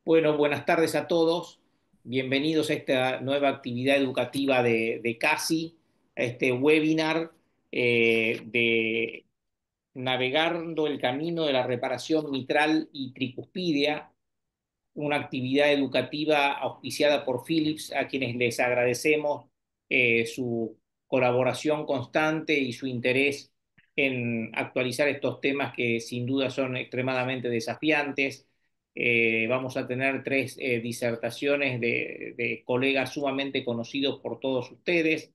Bueno, buenas tardes a todos. Bienvenidos a esta nueva actividad educativa de CASI, a este webinar de Navegando el camino de la reparación mitral y tricuspidea, una actividad educativa auspiciada por Philips, a quienes les agradecemos su colaboración constante y su interés en actualizar estos temas que sin duda son extremadamente desafiantes. Vamos a tener tres disertaciones de colegas sumamente conocidos por todos ustedes.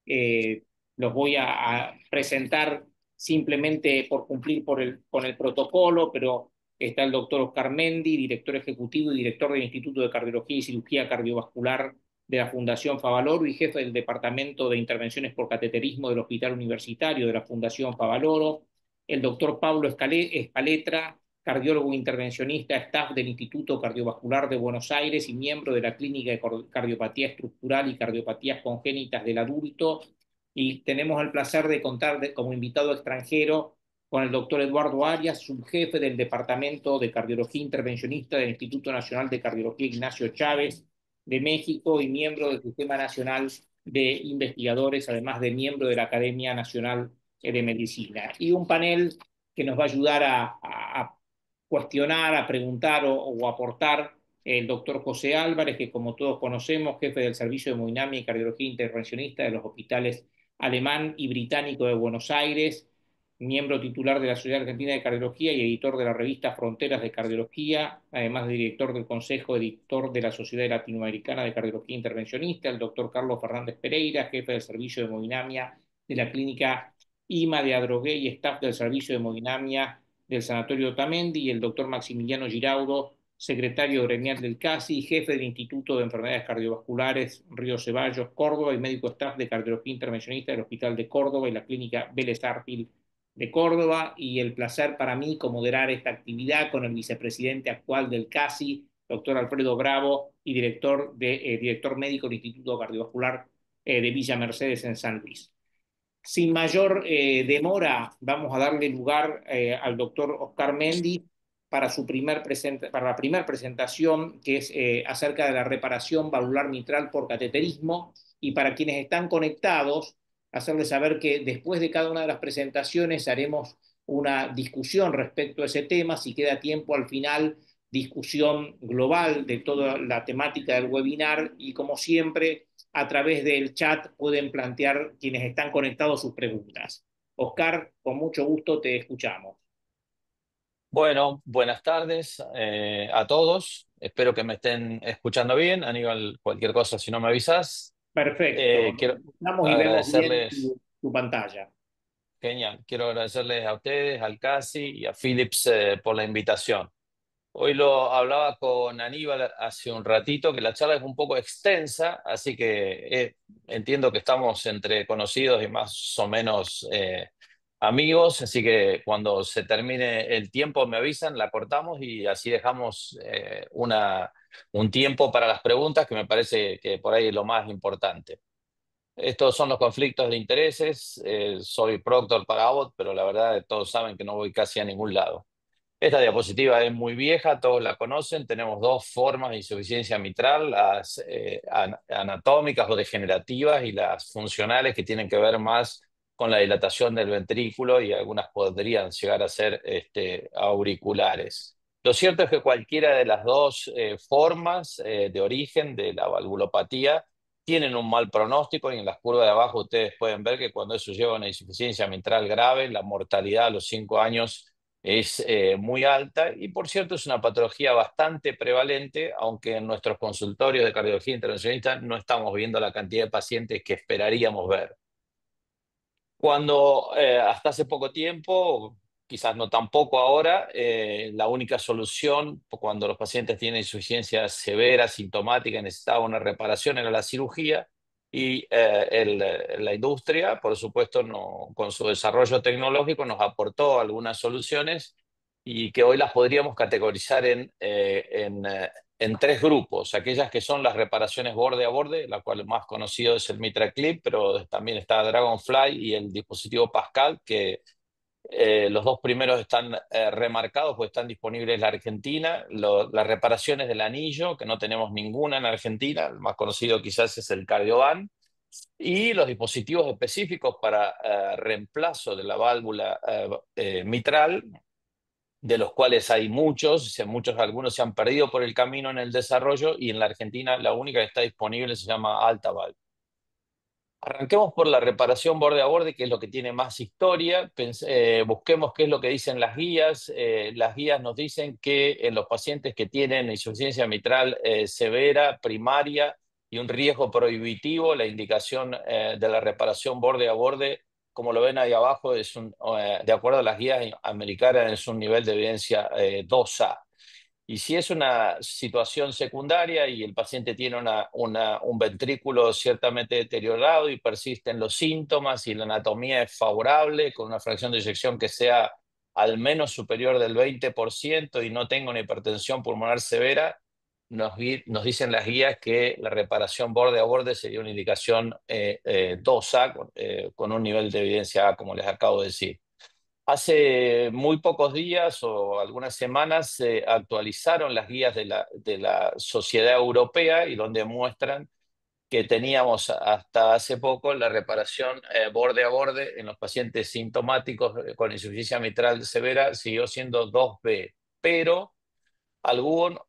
Eh, los voy a presentar simplemente por cumplir con el protocolo, pero está el doctor Oscar Mendi, director ejecutivo y director del Instituto de Cardiología y Cirugía Cardiovascular de la Fundación Favaloro y jefe del Departamento de Intervenciones por Cateterismo del Hospital Universitario de la Fundación Favaloro. El doctor Pablo Espaletra, cardiólogo intervencionista, staff del Instituto Cardiovascular de Buenos Aires y miembro de la Clínica de Cardiopatía Estructural y Cardiopatías Congénitas del Adulto. Y tenemos el placer de contar como invitado extranjero con el doctor Eduardo Arias, subjefe del Departamento de Cardiología Intervencionista del Instituto Nacional de Cardiología Ignacio Chávez de México y miembro del Sistema Nacional de Investigadores, además de miembro de la Academia Nacional de Medicina. Y un panel que nos va a ayudar a cuestionar, a preguntar o aportar el doctor José Álvarez, que como todos conocemos, jefe del Servicio de Hemodinamia y Cardiología Intervencionista de los hospitales alemán y británico de Buenos Aires, miembro titular de la Sociedad Argentina de Cardiología y editor de la revista Fronteras de Cardiología, además de director del Consejo Editor de la Sociedad Latinoamericana de Cardiología Intervencionista, el doctor Carlos Fernández Pereira, jefe del Servicio de Hemodinamia de la Clínica IMA de Adrogué y staff del Servicio de Hemodinamia del Sanatorio Otamendi, y el doctor Maximiliano Giraudo, secretario gremial del CASI y jefe del Instituto de Enfermedades Cardiovasculares Río Ceballos, Córdoba, y médico staff de Cardiología Intervencionista del Hospital de Córdoba y la Clínica Vélez Arfield de Córdoba. Y el placer para mí moderar esta actividad con el vicepresidente actual del CASI, doctor Alfredo Bravo, y director médico del Instituto Cardiovascular de Villa Mercedes en San Luis. Sin mayor demora, vamos a darle lugar al doctor Oscar Mendi para la primera presentación, que es acerca de la reparación valvular mitral por cateterismo. Y para quienes están conectados, hacerles saber que después de cada una de las presentaciones haremos una discusión respecto a ese tema. Si queda tiempo al final, discusión global de toda la temática del webinar, y como siempre, a través del chat pueden plantear quienes están conectados sus preguntas. Oscar, con mucho gusto te escuchamos. Bueno, buenas tardes a todos. Espero que me estén escuchando bien. Aníbal, cualquier cosa, si no me avisas. Perfecto, nos Quiero escuchamos y vemos bien agradecerles, tu pantalla. genial, quiero agradecerles a ustedes, al CASI y a Philips por la invitación. Hoy lo hablaba con Aníbal hace un ratito, que la charla es un poco extensa, así que entiendo que estamos entre conocidos y más o menos amigos, así que cuando se termine el tiempo me avisan, la cortamos y así dejamos un tiempo para las preguntas, que me parece que por ahí es lo más importante. Estos son los conflictos de intereses. Soy proctor para Abbott, pero la verdad todos saben que no voy casi a ningún lado. Esta diapositiva es muy vieja, todos la conocen. Tenemos dos formas de insuficiencia mitral, las anatómicas o degenerativas y las funcionales, que tienen que ver más con la dilatación del ventrículo, y algunas podrían llegar a ser auriculares. Lo cierto es que cualquiera de las dos formas de origen de la valvulopatía tienen un mal pronóstico, y en las curvas de abajo ustedes pueden ver que cuando eso lleva a una insuficiencia mitral grave, la mortalidad a los 5 años es muy alta, y por cierto es una patología bastante prevalente, aunque en nuestros consultorios de cardiología intervencionista no estamos viendo la cantidad de pacientes que esperaríamos ver. Cuando hasta hace poco tiempo, quizás no tampoco ahora, la única solución cuando los pacientes tienen insuficiencia severa, sintomática, y necesitaban una reparación, era la cirugía. Y la industria, por supuesto, no, con su desarrollo tecnológico nos aportó algunas soluciones, y que hoy las podríamos categorizar en tres grupos: aquellas que son las reparaciones borde a borde, la cual más conocido es el MitraClip, pero también está Dragonfly y el dispositivo Pascal, que Los dos primeros están remarcados, pues están disponibles en la Argentina. Las reparaciones del anillo, que no tenemos ninguna en Argentina, el más conocido quizás es el Cardiovan, y los dispositivos específicos para reemplazo de la válvula mitral, de los cuales hay muchos, algunos se han perdido por el camino en el desarrollo, y en la Argentina la única que está disponible se llama Altaval. Arranquemos por la reparación borde a borde, que es lo que tiene más historia. Busquemos qué es lo que dicen las guías. Las guías nos dicen que en los pacientes que tienen insuficiencia mitral severa, primaria y un riesgo prohibitivo, la indicación de la reparación borde a borde, como lo ven ahí abajo, de acuerdo a las guías americanas, es un nivel de evidencia 2A. Y si es una situación secundaria y el paciente tiene un ventrículo ciertamente deteriorado y persisten los síntomas y la anatomía es favorable, con una fracción de eyección que sea al menos superior del 20% y no tenga una hipertensión pulmonar severa, nos dicen las guías que la reparación borde a borde sería una indicación 2A, con un nivel de evidencia A, como les acabo de decir. Hace muy pocos días o algunas semanas se actualizaron las guías de la Sociedad Europea, y donde muestran que teníamos hasta hace poco la reparación borde a borde en los pacientes sintomáticos con insuficiencia mitral severa siguió siendo 2B, pero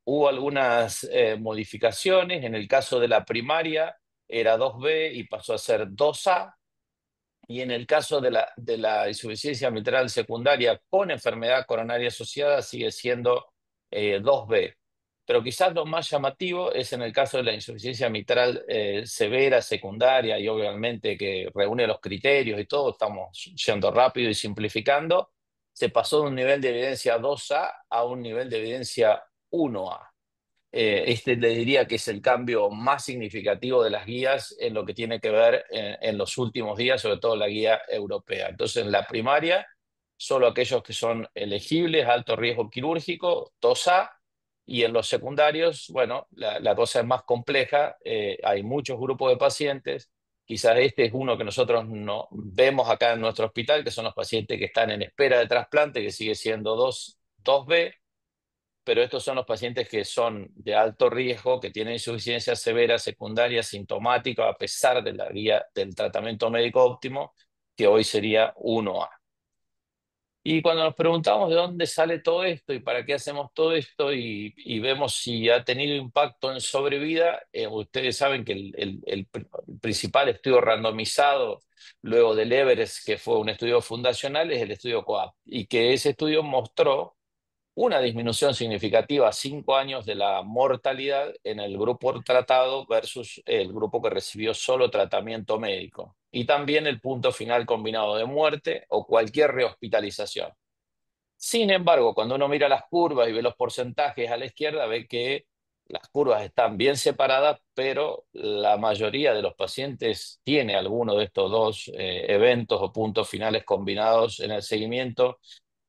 hubo algunas modificaciones. En el caso de la primaria era 2B y pasó a ser 2A, y en el caso de la insuficiencia mitral secundaria con enfermedad coronaria asociada sigue siendo 2B. Pero quizás lo más llamativo es en el caso de la insuficiencia mitral severa, secundaria, y obviamente que reúne los criterios y todo, estamos yendo rápido y simplificando, se pasó de un nivel de evidencia 2A a un nivel de evidencia 1A. Este le diría que es el cambio más significativo de las guías en lo que tiene que ver en los últimos días, sobre todo la guía europea. Entonces, en la primaria, solo aquellos que son elegibles, alto riesgo quirúrgico, 2A, y en los secundarios, bueno, la cosa es más compleja. Hay muchos grupos de pacientes. Quizás este es uno que nosotros no vemos acá en nuestro hospital, que son los pacientes que están en espera de trasplante, que sigue siendo 2B, pero estos son los pacientes que son de alto riesgo, que tienen insuficiencia severa secundaria sintomática a pesar de la guía del tratamiento médico óptimo, que hoy sería 1A. Y cuando nos preguntamos de dónde sale todo esto y para qué hacemos todo esto, y vemos si ha tenido impacto en sobrevida, ustedes saben que el principal estudio randomizado luego del Everest, que fue un estudio fundacional, es el estudio COAP, y que ese estudio mostró una disminución significativa a 5 años de la mortalidad en el grupo tratado versus el grupo que recibió solo tratamiento médico. Y también el punto final combinado de muerte o cualquier rehospitalización. Sin embargo, cuando uno mira las curvas y ve los porcentajes a la izquierda, ve que las curvas están bien separadas, pero la mayoría de los pacientes tiene alguno de estos dos eventos o puntos finales combinados en el seguimiento,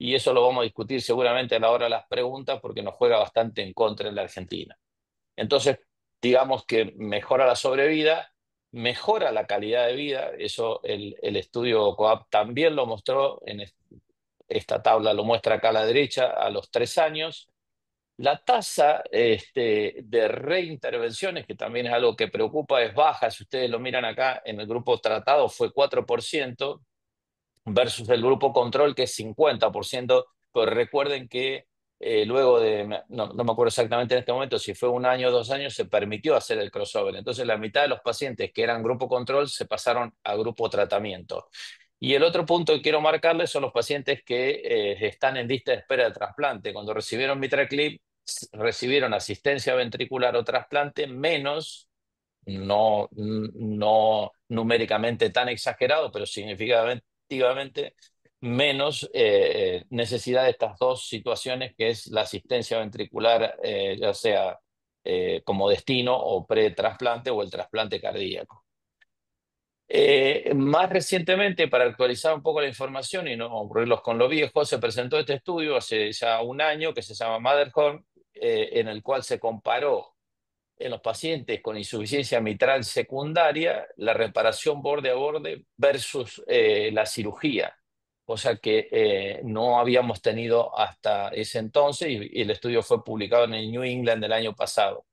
y eso lo vamos a discutir seguramente a la hora de las preguntas porque nos juega bastante en contra en la Argentina. Entonces, digamos que mejora la sobrevida, mejora la calidad de vida. Eso el estudio COAP también lo mostró. Esta tabla lo muestra acá a la derecha, a los 3 años. La tasa de reintervenciones, que también es algo que preocupa, es baja. Si ustedes lo miran acá, en el grupo tratado fue 4% versus el grupo control, que es 50%. Pero recuerden que luego de, no me acuerdo exactamente en este momento, si fue 1 año o 2 años, se permitió hacer el crossover. Entonces la mitad de los pacientes que eran grupo control se pasaron a grupo tratamiento. Y el otro punto que quiero marcarles son los pacientes que están en lista de espera de trasplante. Cuando recibieron MitraClip, recibieron asistencia ventricular o trasplante menos, no numéricamente tan exagerado, pero significativamente menos necesidad de estas dos situaciones, que es la asistencia ventricular, ya sea como destino o pre-trasplante o el trasplante cardíaco. Más recientemente, para actualizar un poco la información y no aburrirlos con lo viejo, se presentó este estudio hace ya 1 año que se llama Matterhorn, en el cual se comparó en los pacientes con insuficiencia mitral secundaria la reparación borde a borde versus la cirugía. cosa que no habíamos tenido hasta ese entonces y el estudio fue publicado en el New England el año pasado.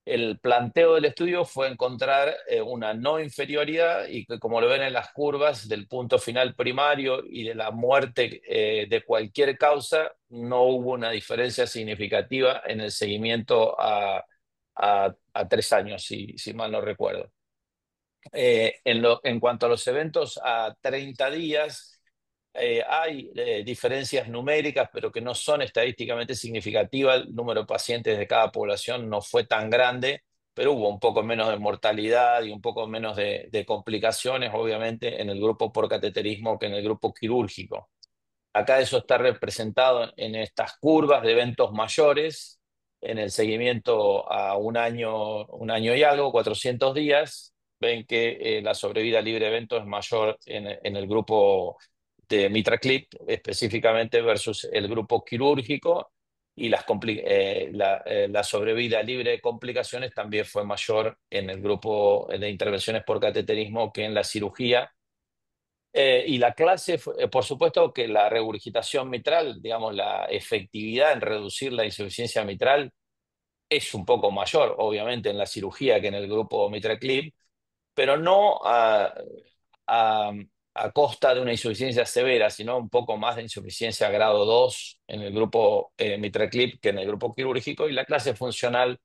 El planteo del estudio fue encontrar una no inferioridad y que, como lo ven en las curvas del punto final primario y de la muerte de cualquier causa, no hubo una diferencia significativa en el seguimiento a 3 años, si mal no recuerdo. En cuanto a los eventos a 30 días, hay diferencias numéricas, pero que no son estadísticamente significativas. El número de pacientes de cada población no fue tan grande, pero hubo un poco menos de mortalidad y un poco menos de complicaciones, obviamente, en el grupo por cateterismo que en el grupo quirúrgico. Acá eso está representado en estas curvas de eventos mayores, en el seguimiento a un año y algo, 400 días. Ven que la sobrevida libre de eventos es mayor en el grupo de MitraClip, específicamente versus el grupo quirúrgico, y la sobrevida libre de complicaciones también fue mayor en el grupo de intervenciones por cateterismo que en la cirugía. Y la clase, por supuesto que la regurgitación mitral, digamos, la efectividad en reducir la insuficiencia mitral es un poco mayor, obviamente, en la cirugía que en el grupo MitraClip, pero no a, a costa de una insuficiencia severa, sino un poco más de insuficiencia grado 2 en el grupo MitraClip que en el grupo quirúrgico, y la clase funcional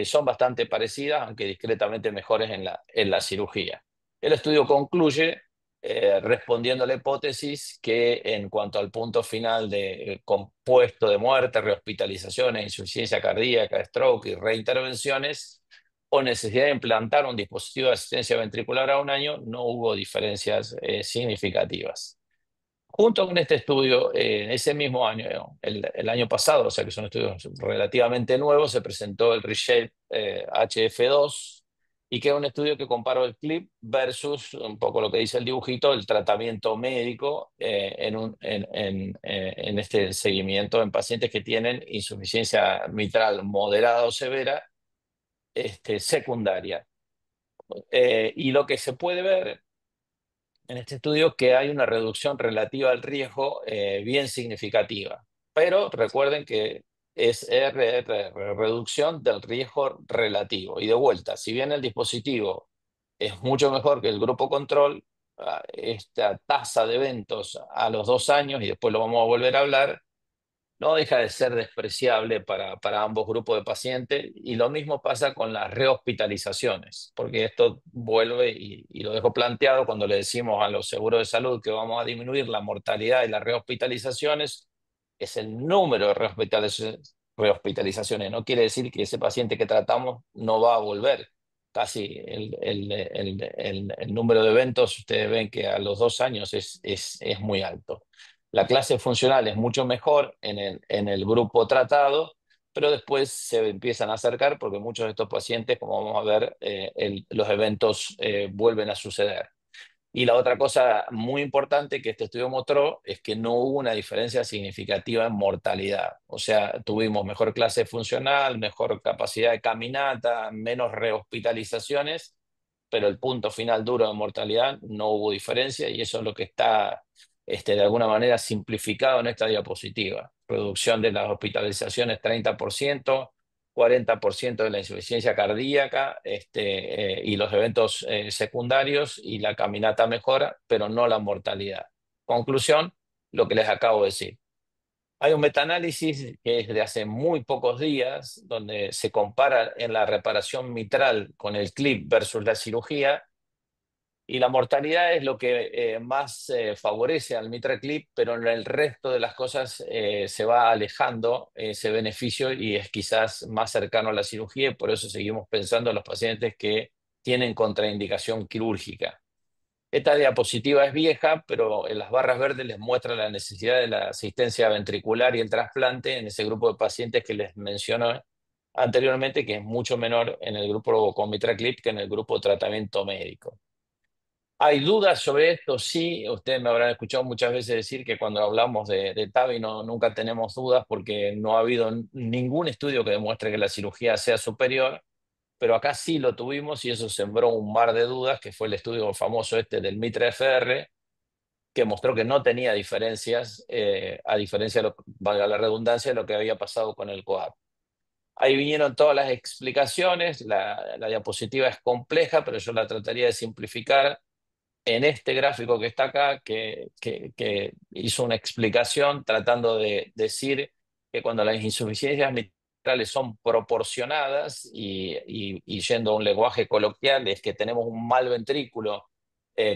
son bastante parecidas, aunque discretamente mejores en la cirugía. El estudio concluye respondiendo a la hipótesis que en cuanto al punto final de compuesto de muerte, rehospitalizaciones, insuficiencia cardíaca, stroke y reintervenciones, o necesidad de implantar un dispositivo de asistencia ventricular a un año, no hubo diferencias significativas. Junto con este estudio, ese mismo año, el año pasado, o sea que son estudios relativamente nuevos, se presentó el Reshape HF2, y que es un estudio que comparó el CLIP versus, un poco lo que dice el dibujito, el tratamiento médico en este seguimiento en pacientes que tienen insuficiencia mitral moderada o severa secundaria. Y lo que se puede ver en este estudio es que hay una reducción relativa al riesgo bien significativa. Pero recuerden que es reducción del riesgo relativo. Y de vuelta, si bien el dispositivo es mucho mejor que el grupo control, esta tasa de eventos a los 2 años, y después lo vamos a volver a hablar, no deja de ser despreciable para ambos grupos de pacientes, y lo mismo pasa con las rehospitalizaciones, porque esto vuelve y lo dejo planteado cuando le decimos a los seguros de salud que vamos a disminuir la mortalidad y las rehospitalizaciones, es el número de rehospitalizaciones. No quiere decir que ese paciente que tratamos no va a volver. Casi el número de eventos, ustedes ven que a los 2 años es muy alto. La clase funcional es mucho mejor en el grupo tratado, pero después se empiezan a acercar porque muchos de estos pacientes, como vamos a ver, los eventos vuelven a suceder. Y la otra cosa muy importante que este estudio mostró es que no hubo una diferencia significativa en mortalidad. O sea, tuvimos mejor clase funcional, mejor capacidad de caminata, menos rehospitalizaciones, pero el punto final duro de mortalidad no hubo diferencia, y eso es lo que está de alguna manera simplificado en esta diapositiva. Reducción de las hospitalizaciones 30%, 40% de la insuficiencia cardíaca y los eventos secundarios, y la caminata mejora, pero no la mortalidad. Conclusión, lo que les acabo de decir. Hay un metaanálisis que es de hace muy pocos días, donde se compara en la reparación mitral con el CLIP versus la cirugía, y la mortalidad es lo que más favorece al MitraClip, pero en el resto de las cosas se va alejando ese beneficio y es quizás más cercano a la cirugía, y por eso seguimos pensando en los pacientes que tienen contraindicación quirúrgica. Esta diapositiva es vieja, pero en las barras verdes les muestra la necesidad de la asistencia ventricular y el trasplante en ese grupo de pacientes que les mencioné anteriormente, que es mucho menor en el grupo con MitraClip que en el grupo de tratamiento médico. ¿Hay dudas sobre esto? Sí, ustedes me habrán escuchado muchas veces decir que cuando hablamos de TAVI nunca tenemos dudas porque no ha habido ningún estudio que demuestre que la cirugía sea superior, pero acá sí lo tuvimos y eso sembró un mar de dudas, que fue el estudio famoso del MITRA-FR, que mostró que no tenía diferencias, a diferencia de valga la redundancia, de lo que había pasado con el COAP. Ahí vinieron todas las explicaciones, la diapositiva es compleja, pero yo la trataría de simplificar en este gráfico que está acá, que hizo una explicación tratando de decir que cuando las insuficiencias mitrales son proporcionadas y yendo a un lenguaje coloquial, es que tenemos un mal ventrículo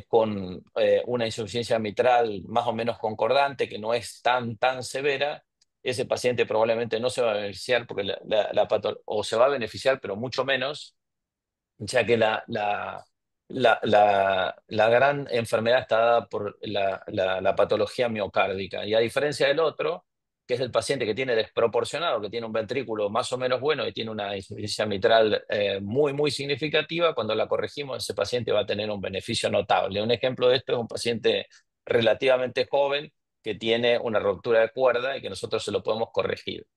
con una insuficiencia mitral más o menos concordante, que no es tan severa. Ese paciente probablemente no se va a beneficiar porque o se va a beneficiar, pero mucho menos, ya que la gran enfermedad está dada por la patología miocárdica. Y a diferencia del otro, que es el paciente que tiene desproporcionado, que tiene un ventrículo más o menos bueno y tiene una insuficiencia mitral muy significativa, cuando la corregimos, ese paciente va a tener un beneficio notable. Un ejemplo de esto es un paciente relativamente joven que tiene una ruptura de cuerda y que nosotros se lo podemos corregir.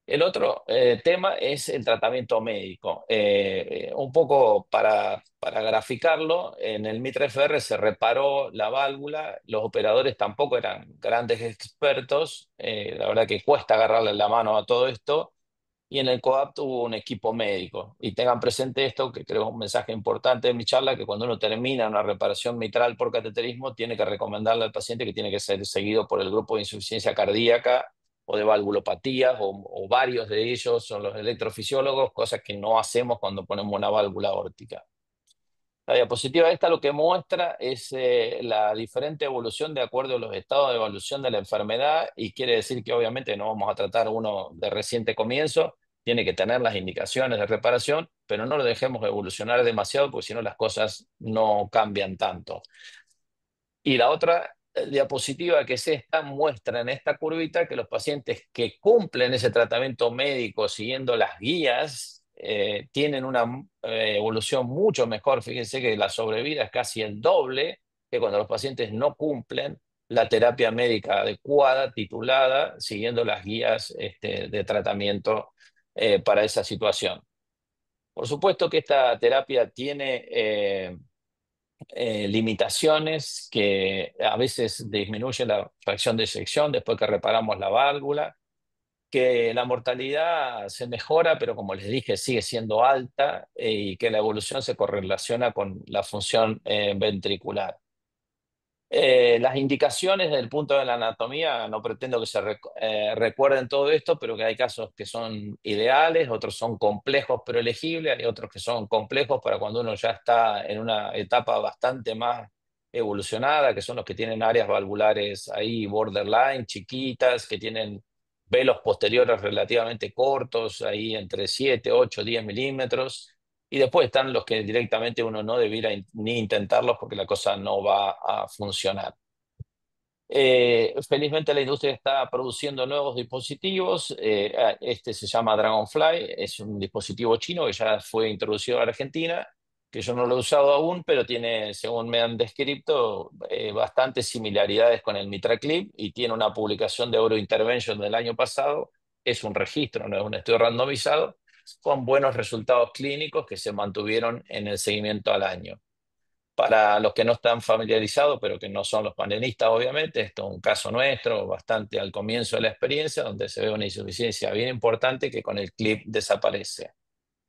El otro tema es el tratamiento médico. Un poco para graficarlo, en el Mitre FR se reparó la válvula, los operadores tampoco eran grandes expertos, la verdad que cuesta agarrarle la mano a todo esto, y en el COAPT hubo un equipo médico. Y tengan presente esto, que creo es un mensaje importante de mi charla, que cuando uno termina una reparación mitral por cateterismo, tiene que recomendarle al paciente que tiene que ser seguido por el grupo de insuficiencia cardíaca o de valvulopatías, o varios de ellos son los electrofisiólogos, cosas que no hacemos cuando ponemos una válvula aórtica. La diapositiva esta lo que muestra es la diferente evolución de acuerdo a los estados de evolución de la enfermedad, y quiere decir que obviamente no vamos a tratar uno de reciente comienzo, tiene que tener las indicaciones de reparación, pero no lo dejemos evolucionar demasiado porque si no las cosas no cambian tanto. Y la otra diapositiva, que es esta, muestra en esta curvita que los pacientes que cumplen ese tratamiento médico siguiendo las guías tienen una evolución mucho mejor. Fíjense que la sobrevida es casi el doble que cuando los pacientes no cumplen la terapia médica adecuada, titulada, siguiendo las guías de tratamiento para esa situación. Por supuesto que esta terapia tiene limitaciones que a veces disminuye la fracción de eyección después que reparamos la válvula, que la mortalidad se mejora, pero como les dije, sigue siendo alta, y que la evolución se correlaciona con la función ventricular. Las indicaciones desde el punto de la anatomía, no pretendo que se recuerden todo esto, pero que hay casos que son ideales, otros son complejos pero elegibles, hay otros que son complejos para cuando uno ya está en una etapa bastante más evolucionada, que son los que tienen áreas valvulares ahí borderline, chiquitas, que tienen velos posteriores relativamente cortos, ahí entre 7, 8, 10 milímetros. Y después están los que directamente uno no debiera ni intentarlos porque la cosa no va a funcionar. Felizmente la industria está produciendo nuevos dispositivos. Este se llama Dragonfly, es un dispositivo chino que ya fue introducido a Argentina, que yo no lo he usado aún, pero tiene, según me han descrito, bastantes similaridades con el MitraClip, y tiene una publicación de Eurointervention del año pasado. Es un registro, no es un estudio randomizado, con buenos resultados clínicos que se mantuvieron en el seguimiento al año. Para los que no están familiarizados, pero que no son los panelistas, obviamente, esto es un caso nuestro, bastante al comienzo de la experiencia, donde se ve una insuficiencia bien importante que con el clip desaparece.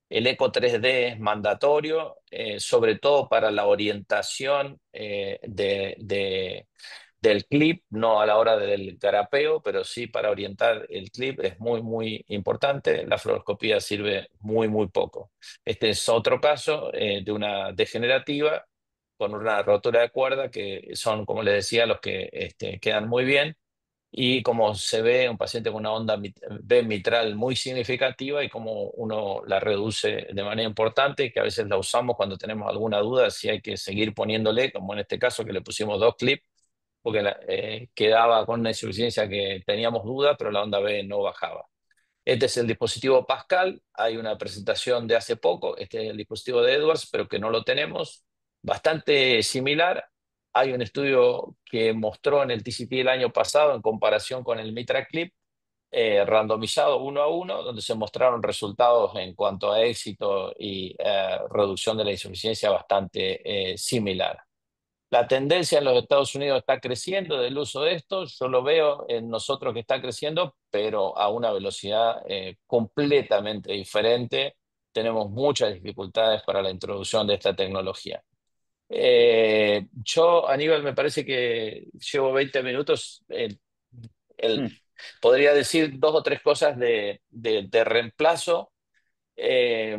El eco 3D es mandatorio, sobre todo para la orientación del clip, no a la hora del garapeo, pero sí para orientar el clip es muy importante. La fluoroscopía sirve muy poco. Este es otro caso de una degenerativa con una rotura de cuerda, que son, como les decía, los que quedan muy bien. Y como se ve, un paciente con una onda B mitral muy significativa, y como uno la reduce de manera importante, que a veces la usamos cuando tenemos alguna duda si hay que seguir poniéndole, como en este caso que le pusimos 2 clips, porque quedaba con una insuficiencia que teníamos duda, pero la onda B no bajaba. Este es el dispositivo Pascal. Hay una presentación de hace poco. Este es el dispositivo de Edwards, pero que no lo tenemos. Bastante similar. Hay un estudio que mostró en el TCT el año pasado en comparación con el MitraClip, randomizado 1 a 1, donde se mostraron resultados en cuanto a éxito y reducción de la insuficiencia bastante similar. La tendencia en los Estados Unidos está creciendo del uso de esto. Yo lo veo en nosotros que está creciendo, pero a una velocidad completamente diferente. Tenemos muchas dificultades para la introducción de esta tecnología. Yo, Aníbal, me parece que llevo 20 minutos. El- Mm. Podría decir dos o tres cosas de reemplazo, eh,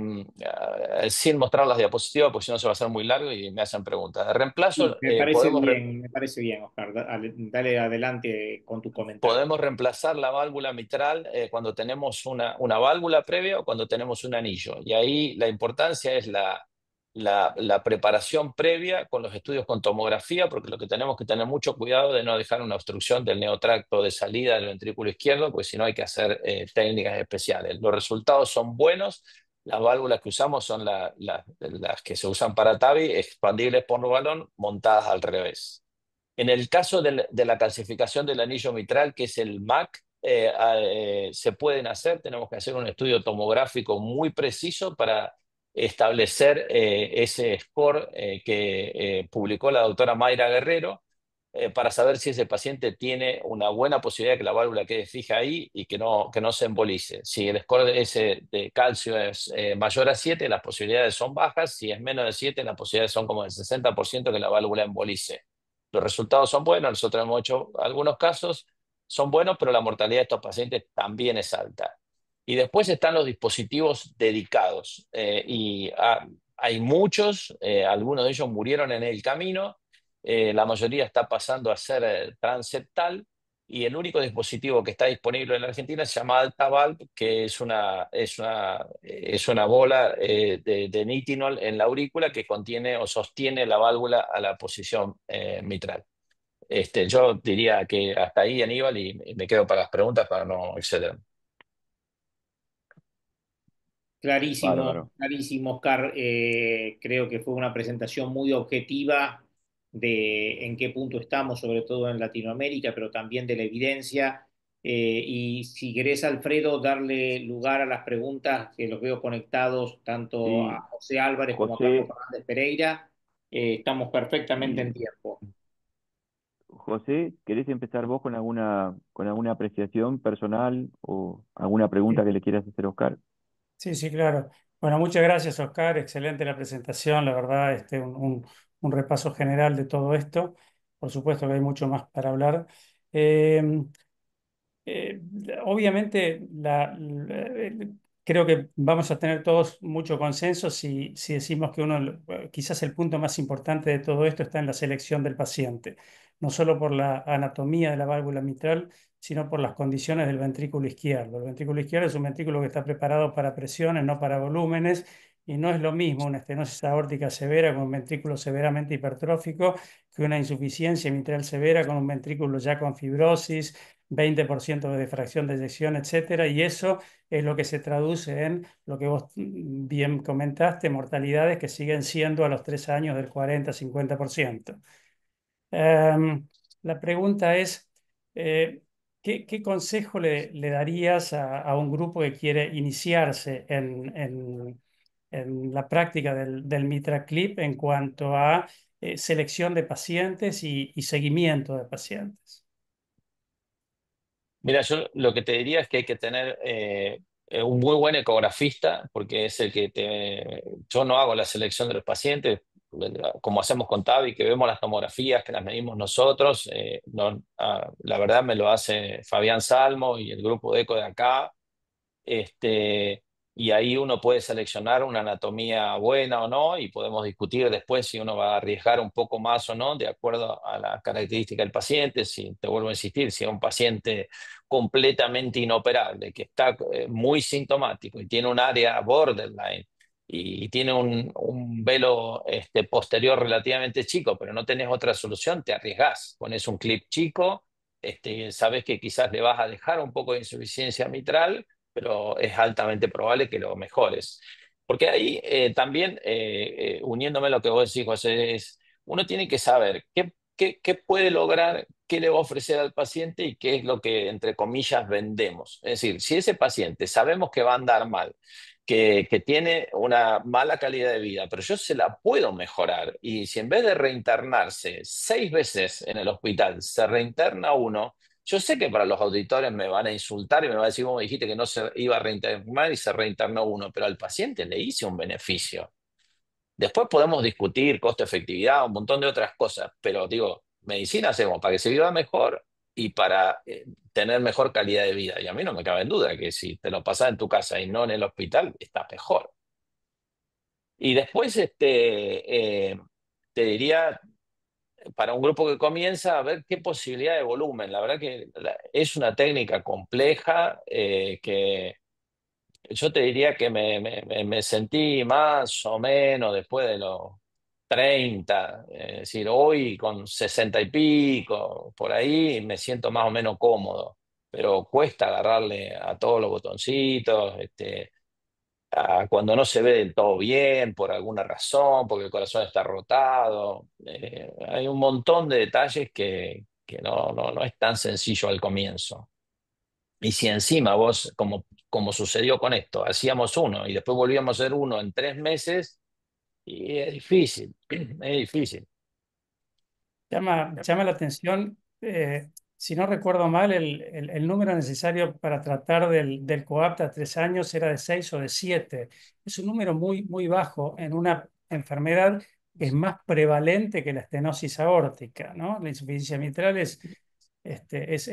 sin mostrar las diapositivas, porque si no se va a hacer muy largo y me hacen preguntas. De Sí, reemplazo, me parece bien, Oscar. Dale adelante con tu comentario. podemos reemplazar la válvula mitral cuando tenemos una válvula previa o cuando tenemos un anillo. Y ahí la importancia es la preparación previa con los estudios con tomografía, porque lo que tenemos que tener mucho cuidado de no dejar una obstrucción del neotracto de salida del ventrículo izquierdo, porque si no hay que hacer técnicas especiales. Los resultados son buenos. Las válvulas que usamos son las que se usan para TAVI, expandibles por balón, montadas al revés. En el caso de la calcificación del anillo mitral, que es el MAC, se pueden hacer, tenemos que hacer un estudio tomográfico muy preciso para establecer ese score que publicó la doctora Mayra Guerrero, para saber si ese paciente tiene una buena posibilidad de que la válvula quede fija ahí y que no se embolice. Si el score ese de calcio es mayor a 7, las posibilidades son bajas. Si es menos de 7, las posibilidades son como del 60% que la válvula embolice. Los resultados son buenos, nosotros hemos hecho algunos casos, son buenos, pero la mortalidad de estos pacientes también es alta. Y después están los dispositivos dedicados. Hay muchos, algunos de ellos murieron en el camino, la mayoría está pasando a ser transeptal, y el único dispositivo que está disponible en la Argentina se llama AltaValv, que es una bola de nitinol en la aurícula que contiene o sostiene la válvula a la posición mitral. Yo diría que hasta ahí, Aníbal, y me quedo para las preguntas para no exceder. Clarísimo, Bárbaro. clarísimo, Oscar. Creo que fue una presentación muy objetiva de en qué punto estamos, sobre todo en Latinoamérica, pero también de la evidencia. Y si querés, Alfredo, darle lugar a las preguntas que los veo conectados tanto a Y José Álvarez como a Carlos José, Fernández Pereira, estamos perfectamente en y tiempo. José, ¿querés empezar vos con alguna apreciación personal o alguna pregunta que le quieras hacer a Oscar? Sí, sí, claro. Bueno, muchas gracias, Oscar. Excelente la presentación. La verdad, un repaso general de todo esto. Por supuesto que hay mucho más para hablar. Eh, eh, Obviamente, creo que vamos a tener todos mucho consenso si decimos que quizás el punto más importante de todo esto está en la selección del paciente, no solo por la anatomía de la válvula mitral, sino por las condiciones del ventrículo izquierdo. El ventrículo izquierdo es un ventrículo que está preparado para presiones, no para volúmenes, y no es lo mismo una estenosis aórtica severa con un ventrículo severamente hipertrófico que una insuficiencia mitral severa con un ventrículo ya con fibrosis, 20% de fracción de eyección, etcétera, y eso es lo que se traduce en lo que vos bien comentaste, mortalidades que siguen siendo a los 3 años del 40-50%. Em, la pregunta es, eh, ¿qué consejo le darías a un grupo que quiere iniciarse en la práctica del MitraClip en cuanto a selección de pacientes y seguimiento de pacientes? Mira, yo lo que te diría es que hay que tener un muy buen ecografista, porque es el que Yo no hago la selección de los pacientes, como hacemos con TAVI, que vemos las tomografías, que las medimos nosotros. La verdad me lo hace Fabián Salmo y el grupo de ECO de acá. Este, y ahí uno puede seleccionar una anatomía buena o no, y podemos discutir después si uno va a arriesgar un poco más o no, de acuerdo a la característica del paciente. Si te vuelvo a insistir, si es un paciente completamente inoperable, que está muy sintomático y tiene un área borderline y tiene un velo posterior relativamente chico, pero no tenés otra solución, te arriesgás. Pones un clip chico, sabes que quizás le vas a dejar un poco de insuficiencia mitral, pero es altamente probable que lo mejores. Porque ahí también, uniéndome a lo que vos decís, José, uno tiene que saber qué puede lograr qué le va a ofrecer al paciente y qué es lo que, entre comillas, vendemos. Es decir, si ese paciente sabemos que va a andar mal, que tiene una mala calidad de vida, pero yo se la puedo mejorar, y si en vez de reinternarse 6 veces en el hospital, se reinterna uno, yo sé que para los auditores me van a insultar y me van a decir, vos me dijiste que no se iba a reinternar y se reinternó uno, pero al paciente le hice un beneficio. Después podemos discutir costo-efectividad, un montón de otras cosas, pero digo, medicina hacemos para que se viva mejor y para tener mejor calidad de vida. Y a mí no me cabe en duda que si te lo pasas en tu casa y no en el hospital, está mejor. Y después te diría, para un grupo que comienza, a ver qué posibilidad de volumen. La verdad que es una técnica compleja, que yo te diría que me sentí más o menos después de los 30, es decir, hoy con 60 y pico, por ahí me siento más o menos cómodo, pero cuesta agarrarle a todos los botoncitos, cuando no se ve del todo bien por alguna razón, porque el corazón está rotado. Hay un montón de detalles que no es tan sencillo al comienzo. Y si encima vos, como sucedió con esto, hacíamos uno y después volvíamos a hacer uno en 3 meses, y es difícil, es difícil. Llama la atención, si no recuerdo mal, el número necesario para tratar del coapt a 3 años era de 6 o de 7. Es un número muy, muy bajo en una enfermedad que es más prevalente que la estenosis aórtica, ¿no? La insuficiencia mitral es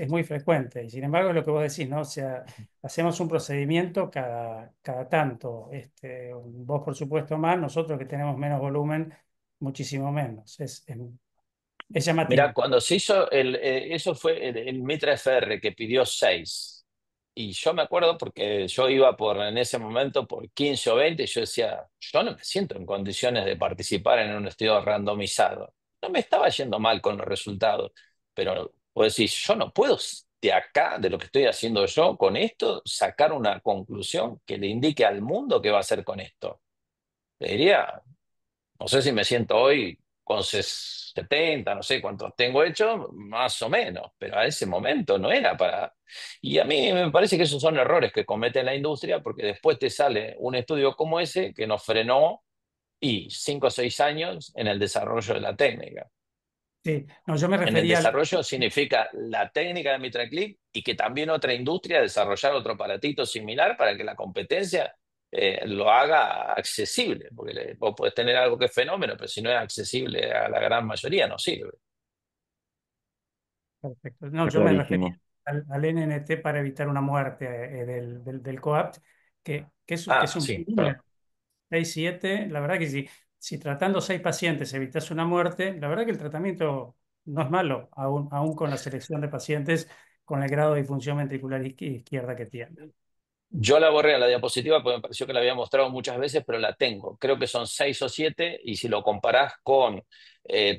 muy frecuente. Y sin embargo, es lo que vos decís, ¿no? O sea, hacemos un procedimiento cada tanto. Vos, por supuesto, más, nosotros que tenemos menos volumen, muchísimo menos. Es Mira, llamativo. cuando se hizo eso fue el Mitra FR que pidió 6. Y yo me acuerdo porque yo iba en ese momento por 15 o 20 y yo decía, yo no me siento en condiciones de participar en un estudio randomizado. No me estaba yendo mal con los resultados, pero pues decir, yo no puedo de acá, de lo que estoy haciendo yo con esto, sacar una conclusión que le indique al mundo qué va a hacer con esto. Le diría, no sé si me siento hoy con 70, no sé cuántos tengo hecho, más o menos, pero a ese momento no era para... Y a mí me parece que esos son errores que comete la industria, porque después te sale un estudio como ese que nos frenó y 5 o 6 años en el desarrollo de la técnica. Sí, no, yo me En el refería al... desarrollo significa la técnica de MitraClip y que también otra industria desarrollar otro aparatito similar para que la competencia lo haga accesible, porque vos podés tener algo que es fenómeno, pero si no es accesible a la gran mayoría no sirve. Perfecto. No, Está yo me refería clarísimo. al NNT para evitar una muerte del COAPT, que es Ah, un buen sí, perdón. número. 6, 7, la verdad que si tratando 6 pacientes evitas una muerte, la verdad que el tratamiento no es malo, aún con la selección de pacientes con el grado de disfunción ventricular izquierda que tiene. Yo la borré a la diapositiva porque me pareció que la había mostrado muchas veces, pero la tengo. Creo que son 6 o 7, y si lo comparás con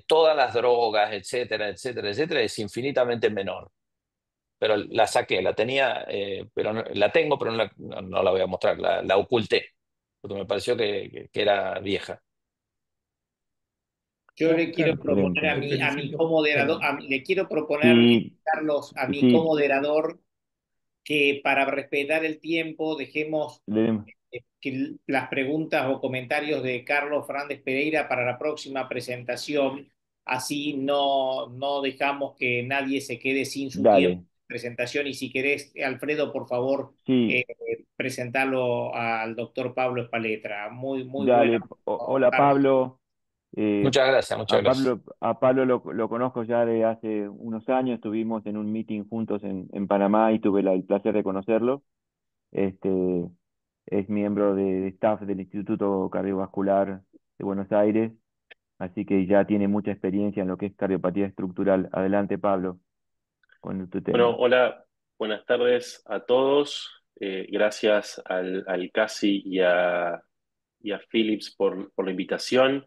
todas las drogas, etcétera, etcétera, etcétera, es infinitamente menor. Pero la saqué, la tenía, pero la tengo, pero no la voy a mostrar, la oculté, porque me pareció que era vieja. Yo le quiero Oscar, proponer Excelente. a te mi felicito. comoderador, Perdón. le quiero proponer, Sí, Carlos, a mi sí, comoderador, que para respetar el tiempo dejemos le- que las preguntas o comentarios de Carlos Fernández Pereira para la próxima presentación, así no dejamos que nadie se quede sin su tiempo dale. de presentación. Y si querés, Alfredo, por favor, Sí, presentarlo al doctor Pablo Espaletra. Muy, muy buena. dale. Hola Pablo. Eh, Muchas gracias, muchas gracias. A Pablo lo conozco ya de hace unos años. Estuvimos en un meeting juntos en Panamá y tuve el placer de conocerlo. Este, es miembro de staff del Instituto Cardiovascular de Buenos Aires, así que ya tiene mucha experiencia en lo que es cardiopatía estructural. Adelante, Pablo, con tu Bueno, tema. hola, buenas tardes a todos. Gracias al Casi y a Philips por la invitación.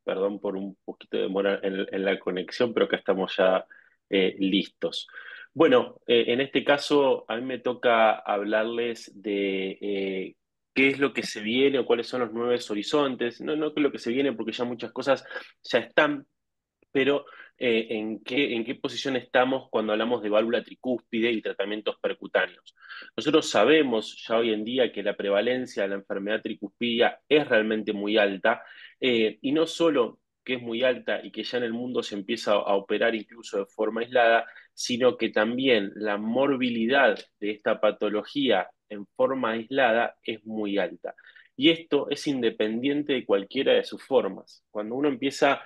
Perdón por un poquito de demora en la conexión, pero acá estamos ya listos. Bueno, en este caso a mí me toca hablarles de qué es lo que se viene o cuáles son los nuevos horizontes. No, no qué es lo que se viene, porque ya muchas cosas ya están. pero en qué posición estamos cuando hablamos de válvula tricúspide y tratamientos percutáneos. Nosotros sabemos ya hoy en día que la prevalencia de la enfermedad tricúspida es realmente muy alta, y no solo que es muy alta y que ya en el mundo se empieza a operar incluso de forma aislada, sino que también la morbilidad de esta patología en forma aislada es muy alta. Y esto es independiente de cualquiera de sus formas. Cuando uno empieza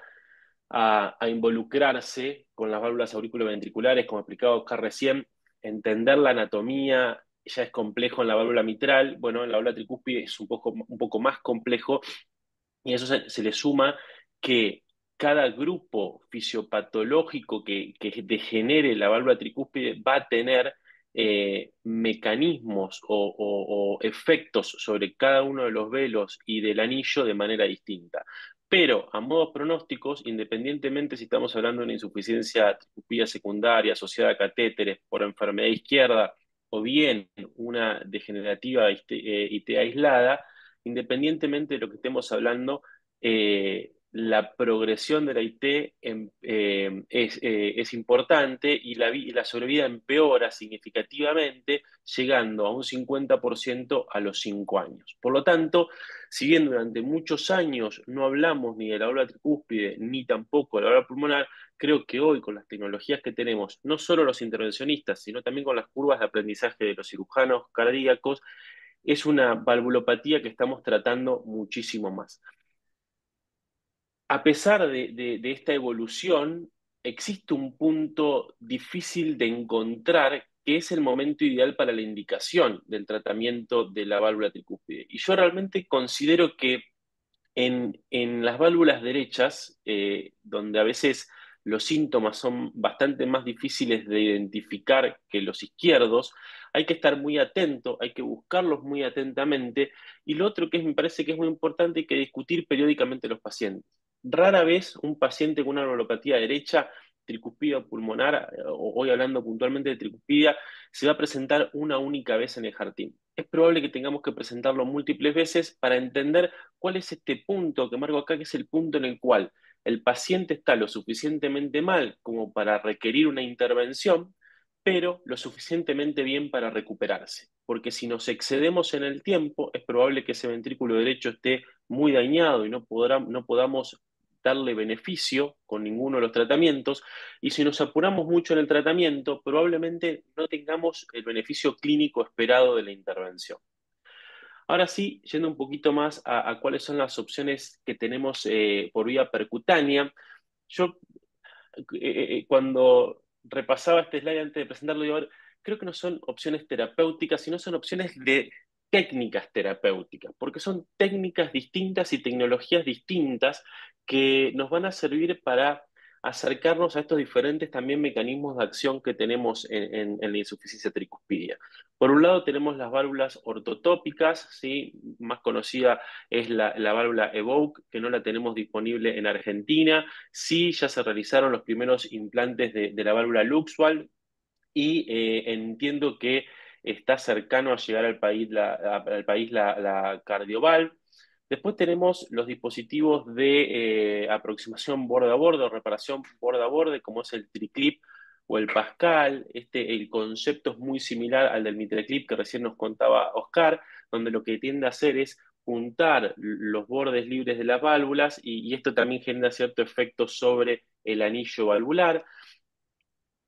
a involucrarse con las válvulas auriculoventriculares, como explicaba Oscar recién, entender la anatomía ya es complejo en la válvula mitral, bueno, en la válvula tricúspide es un poco más complejo, y a eso se le suma que cada grupo fisiopatológico que degenere la válvula tricúspide va a tener mecanismos o efectos sobre cada uno de los velos y del anillo de manera distinta. Pero a modos pronósticos, independientemente si estamos hablando de una insuficiencia tricúspida secundaria asociada a catéteres por enfermedad izquierda o bien una degenerativa IT aislada, independientemente de lo que estemos hablando, la progresión de la IT es importante y la sobrevida empeora significativamente, llegando a un 50% a los 5 años. Por lo tanto, si bien durante muchos años no hablamos ni de la válvula tricúspide ni tampoco de la válvula pulmonar, creo que hoy con las tecnologías que tenemos, no solo los intervencionistas, sino también con las curvas de aprendizaje de los cirujanos cardíacos, es una valvulopatía que estamos tratando muchísimo más. A pesar de esta evolución, existe un punto difícil de encontrar que es el momento ideal para la indicación del tratamiento de la válvula tricúspide. Y yo realmente considero que en las válvulas derechas, donde a veces los síntomas son bastante más difíciles de identificar que los izquierdos, hay que estar muy atento, hay que buscarlos muy atentamente. Y lo otro que me parece que es muy importante, hay que discutir periódicamente los pacientes. Rara vez un paciente con una valvulopatía derecha, tricuspida pulmonar, hoy hablando puntualmente de tricuspida, se va a presentar una única vez en el jardín. Es probable que tengamos que presentarlo múltiples veces para entender cuál es este punto que marco acá, que es el punto en el cual el paciente está lo suficientemente mal como para requerir una intervención, pero lo suficientemente bien para recuperarse. Porque si nos excedemos en el tiempo, es probable que ese ventrículo derecho esté muy dañado y no podamos darle beneficio con ninguno de los tratamientos, y si nos apuramos mucho en el tratamiento, probablemente no tengamos el beneficio clínico esperado de la intervención. Ahora sí, yendo un poquito más a cuáles son las opciones que tenemos por vía percutánea, yo cuando repasaba este slide antes de presentarlo, digo, a ver, creo que no son opciones terapéuticas, sino son opciones de técnicas terapéuticas, porque son técnicas distintas y tecnologías distintas que nos van a servir para acercarnos a estos diferentes también mecanismos de acción que tenemos en la insuficiencia tricuspidia. Por un lado tenemos las válvulas ortotópicas, ¿sí? Más conocida es la válvula Evoque, que no la tenemos disponible en Argentina. Sí, ya se realizaron los primeros implantes de la válvula Luxwall, y entiendo que está cercano a llegar al país la Cardioval. Después tenemos los dispositivos de aproximación borde a borde o reparación borde a borde, como es el TriClip o el Pascal. El concepto es muy similar al del MitraClip que recién nos contaba Oscar, donde lo que tiende a hacer es juntar los bordes libres de las válvulas, y esto también genera cierto efecto sobre el anillo valvular.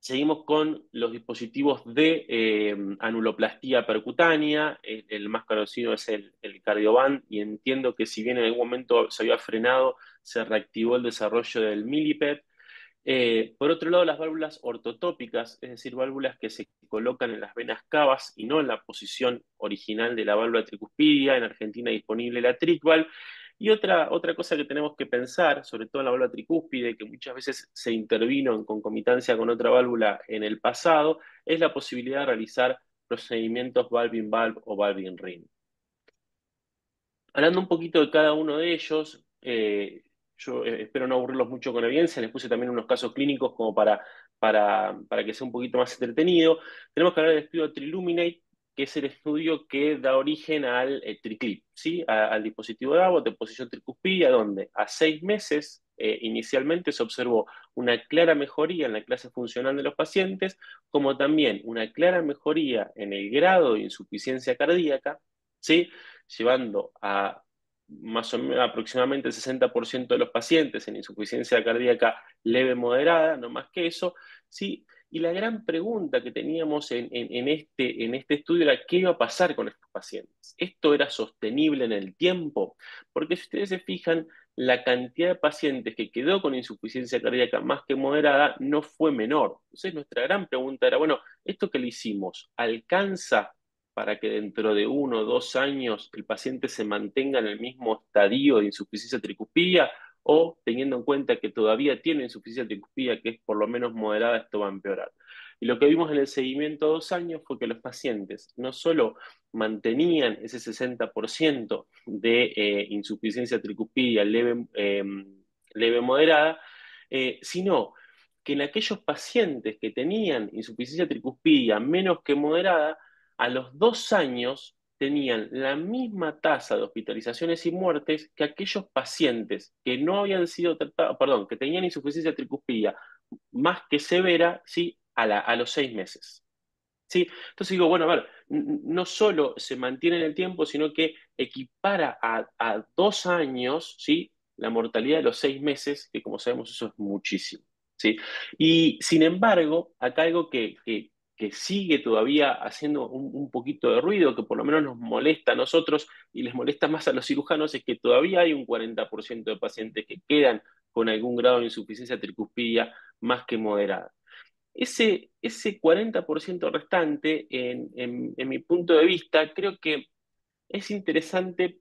Seguimos con los dispositivos de anuloplastía percutánea. El más conocido es el Cardioband, y entiendo que si bien en algún momento se había frenado, se reactivó el desarrollo del Milliped. Por otro lado, las válvulas ortotópicas, es decir, válvulas que se colocan en las venas cavas y no en la posición original de la válvula tricuspidia. En Argentina disponible la TricValve. Y otra cosa que tenemos que pensar, sobre todo en la válvula tricúspide, que muchas veces se intervino en concomitancia con otra válvula en el pasado, es la posibilidad de realizar procedimientos valve-in-valve o valve-in-ring. Hablando un poquito de cada uno de ellos, yo espero no aburrirlos mucho con evidencia, les puse también unos casos clínicos como para que sea un poquito más entretenido. Tenemos que hablar del estudio Triluminate, que es el estudio que da origen al TriClip, ¿sí? Al dispositivo de Abbott de posición tricuspida, donde a 6 meses inicialmente se observó una clara mejoría en la clase funcional de los pacientes, como también una clara mejoría en el grado de insuficiencia cardíaca, ¿sí? Llevando a más o menos aproximadamente el 60% de los pacientes en insuficiencia cardíaca leve moderada, no más que eso, ¿sí? Y la gran pregunta que teníamos en este estudio era qué iba a pasar con estos pacientes. ¿Esto era sostenible en el tiempo? Porque si ustedes se fijan, la cantidad de pacientes que quedó con insuficiencia cardíaca más que moderada no fue menor. Entonces nuestra gran pregunta era, bueno, ¿esto que le hicimos alcanza para que dentro de 1 o 2 años el paciente se mantenga en el mismo estadio de insuficiencia tricuspida? O teniendo en cuenta que todavía tiene insuficiencia tricuspida, que es por lo menos moderada, esto va a empeorar. Y lo que vimos en el seguimiento de 2 años fue que los pacientes no solo mantenían ese 60% de insuficiencia tricuspida leve moderada, sino que en aquellos pacientes que tenían insuficiencia tricuspida menos que moderada, a los 2 años tenían la misma tasa de hospitalizaciones y muertes que aquellos pacientes que no habían sido tratados, perdón, que tenían insuficiencia tricuspida más que severa, ¿sí? A los 6 meses. ¿Sí? Entonces digo, bueno, a ver, no solo se mantiene en el tiempo, sino que equipara a 2 años, ¿sí? La mortalidad de los 6 meses, que como sabemos eso es muchísimo. ¿Sí? Y sin embargo, acá algo que sigue todavía haciendo un poquito de ruido, que por lo menos nos molesta a nosotros y les molesta más a los cirujanos, es que todavía hay un 40% de pacientes que quedan con algún grado de insuficiencia tricuspida más que moderada. Ese 40% restante, en mi punto de vista, creo que es interesante,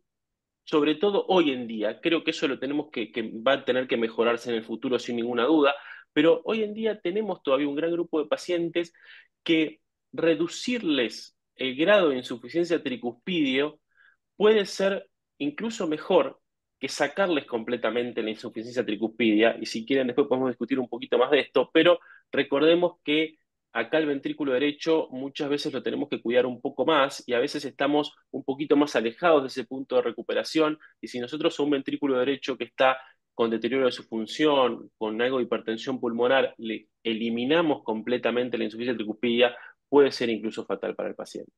sobre todo hoy en día. Creo que eso lo tenemos que va a tener que mejorarse en el futuro sin ninguna duda, pero hoy en día tenemos todavía un gran grupo de pacientes que reducirles el grado de insuficiencia tricuspidio puede ser incluso mejor que sacarles completamente la insuficiencia tricuspidia, y si quieren después podemos discutir un poquito más de esto, pero recordemos que acá el ventrículo derecho muchas veces lo tenemos que cuidar un poco más y a veces estamos un poquito más alejados de ese punto de recuperación, y si nosotros a un ventrículo derecho que está con deterioro de su función, con algo de hipertensión pulmonar, le eliminamos completamente la insuficiencia tricuspidia, puede ser incluso fatal para el paciente.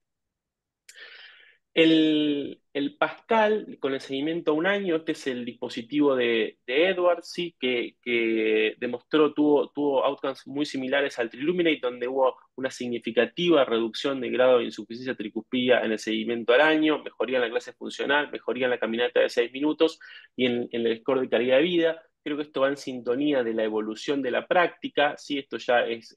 El Pascal, con el seguimiento a 1 año, este es el dispositivo de Edwards, ¿sí? que demostró, tuvo outcomes muy similares al Triluminate, donde hubo una significativa reducción de grado de insuficiencia tricuspida en el seguimiento al año, mejoría en la clase funcional, mejoría en la caminata de 6 minutos y en el score de calidad de vida. Creo que esto va en sintonía de la evolución de la práctica, ¿sí? Esto ya es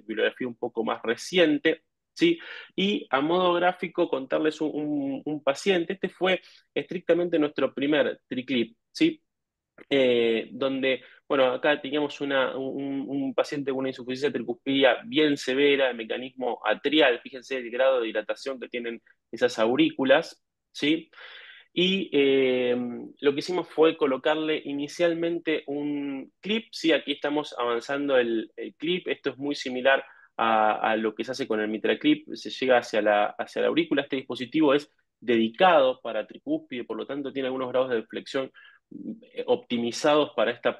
bibliografía un poco más reciente. ¿Sí? Y a modo gráfico contarles un paciente. Este fue estrictamente nuestro primer triclip, ¿sí? Donde, bueno, acá teníamos un paciente con una insuficiencia tricuspida bien severa, el mecanismo atrial, fíjense el grado de dilatación que tienen esas aurículas, ¿sí? Y lo que hicimos fue colocarle inicialmente un clip, sí, aquí estamos avanzando el clip, esto es muy similar a lo que se hace con el MitraClip, se llega hacia la aurícula. Este dispositivo es dedicado para tricúspide, por lo tanto tiene algunos grados de flexión optimizados para este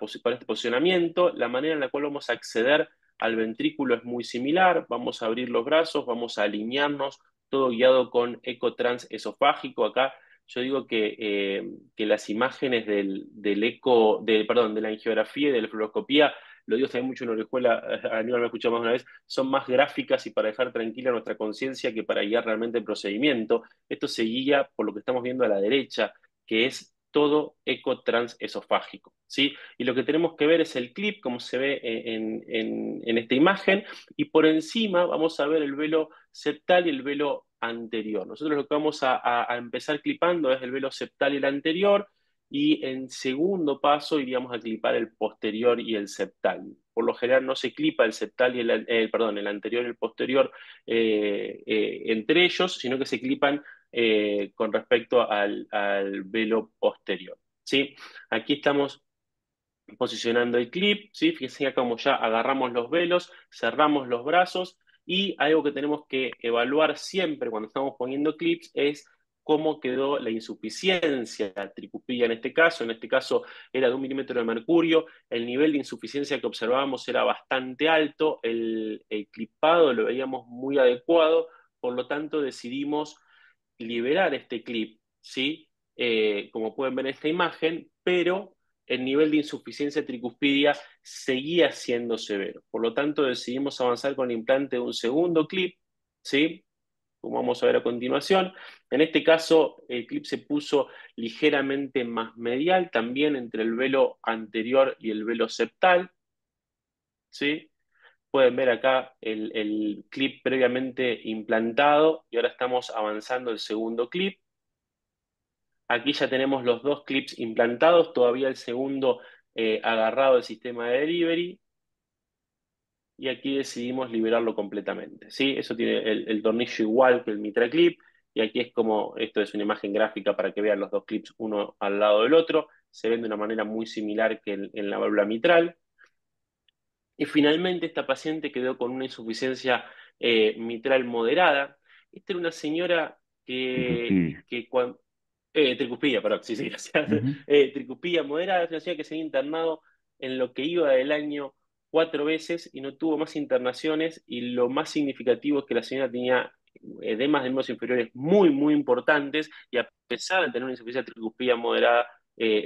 posicionamiento. La manera en la cual vamos a acceder al ventrículo es muy similar, vamos a abrir los brazos, vamos a alinearnos, todo guiado con ecotrans esofágico. Acá yo digo que las imágenes del eco, perdón, de la angiografía y de la fluoroscopía, lo digo también mucho en Orejuela, Aníbal me ha escuchado más de una vez, son más gráficas y para dejar tranquila nuestra conciencia que para guiar realmente el procedimiento. Esto se guía por lo que estamos viendo a la derecha, que es todo eco transesofágico, ¿sí? Y lo que tenemos que ver es el clip, como se ve en esta imagen, y por encima vamos a ver el velo septal y el velo anterior. Nosotros lo que vamos a empezar clipando es el velo septal y el anterior, y en segundo paso iríamos a clipar el posterior y el septal. Por lo general no se clipa el septal y el anterior y el posterior entre ellos, sino que se clipan con respecto al velo posterior, ¿sí? Aquí estamos posicionando el clip, ¿sí? Fíjense como ya agarramos los velos, cerramos los brazos, y algo que tenemos que evaluar siempre cuando estamos poniendo clips es cómo quedó la insuficiencia tricuspidia en este caso era de 1 milímetro de mercurio, el nivel de insuficiencia que observábamos era bastante alto, el clipado lo veíamos muy adecuado, por lo tanto decidimos liberar este clip, ¿sí? Como pueden ver en esta imagen, pero el nivel de insuficiencia tricuspidia seguía siendo severo. Por lo tanto, decidimos avanzar con el implante de un segundo clip, ¿sí? Como vamos a ver a continuación. En este caso, el clip se puso ligeramente más medial, también entre el velo anterior y el velo septal, ¿sí? Pueden ver acá el clip previamente implantado y ahora estamos avanzando el segundo clip. Aquí ya tenemos los dos clips implantados, todavía el segundo agarrado al sistema de delivery y aquí decidimos liberarlo completamente, ¿sí? Eso tiene el tornillo igual que el Mitra Clip y aquí es como, esto es una imagen gráfica para que vean los dos clips uno al lado del otro, se ven de una manera muy similar que en la válvula mitral. Y finalmente esta paciente quedó con una insuficiencia mitral moderada. Esta era una señora que cuando... tricuspilla, perdón, sí, sí, gracias. Ujú. Tricuspilla moderada, es una señora que se había internado en lo que iba del año 4 veces y no tuvo más internaciones y lo más significativo es que la señora tenía edemas de miembros inferiores muy, muy importantes y a pesar de tener una insuficiencia tricuspilla moderada,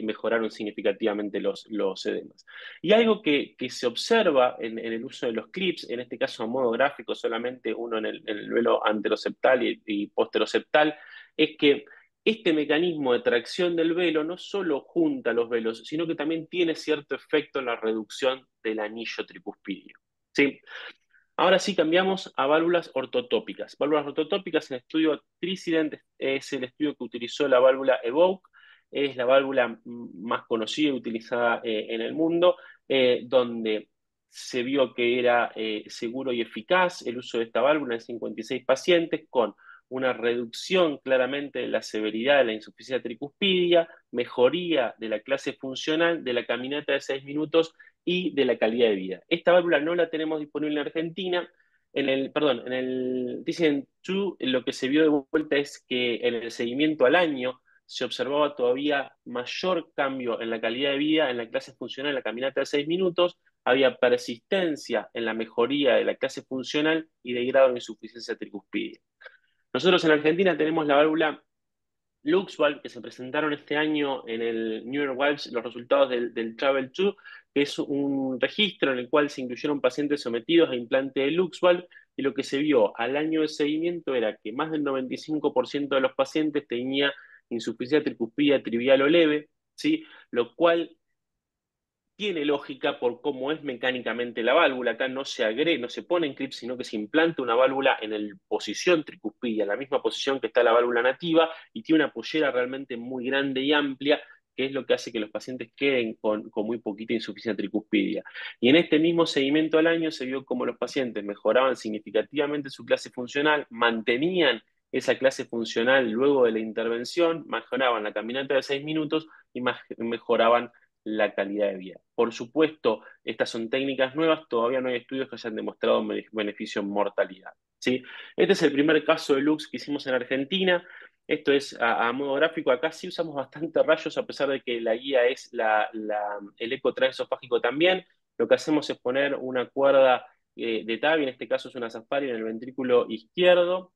mejoraron significativamente los edemas. Y algo que se observa en el uso de los clips, en este caso a modo gráfico, solamente uno en el velo anteroseptal y posteroseptal, es que este mecanismo de tracción del velo no solo junta los velos, sino que también tiene cierto efecto en la reducción del anillo tricuspidio. ¿Sí? Ahora sí cambiamos a válvulas ortotópicas. Válvulas ortotópicas, el estudio Tricident es el estudio que utilizó la válvula Evoque, es la válvula más conocida y utilizada en el mundo, donde se vio que era seguro y eficaz el uso de esta válvula en 56 pacientes con una reducción claramente de la severidad de la insuficiencia tricuspidia, mejoría de la clase funcional, de la caminata de 6 minutos y de la calidad de vida. Esta válvula no la tenemos disponible en Argentina. En el TCN2 lo que se vio de vuelta es que en el seguimiento al año se observaba todavía mayor cambio en la calidad de vida, en la clase funcional, en la caminata de 6 minutos, había persistencia en la mejoría de la clase funcional y de grado de insuficiencia tricuspidia. Nosotros en Argentina tenemos la válvula LuxValve, que se presentaron este año en el New York Valves, los resultados del Travel 2, que es un registro en el cual se incluyeron pacientes sometidos a implante de LuxValve, y lo que se vio al año de seguimiento era que más del 95% de los pacientes tenía insuficiencia tricuspidia trivial o leve, ¿sí? Lo cual tiene lógica por cómo es mecánicamente la válvula. Acá no se agrega, no se pone en clip, sino que se implanta una válvula en el posición tricuspidia, en la misma posición que está la válvula nativa, y tiene una pollera realmente muy grande y amplia, que es lo que hace que los pacientes queden con muy poquita insuficiencia tricuspidia. Y en este mismo seguimiento al año se vio cómo los pacientes mejoraban significativamente su clase funcional, mantenían esa clase funcional luego de la intervención, mejoraban la caminata de 6 minutos y mejoraban la calidad de vida. Por supuesto, estas son técnicas nuevas, todavía no hay estudios que hayan demostrado beneficio en mortalidad, ¿sí? Este es el primer caso de Lux que hicimos en Argentina. Esto es a modo gráfico. Acá sí usamos bastante rayos, a pesar de que la guía es el eco transesofágico también. Lo que hacemos es poner una cuerda de TAVI, en este caso es una Safari en el ventrículo izquierdo.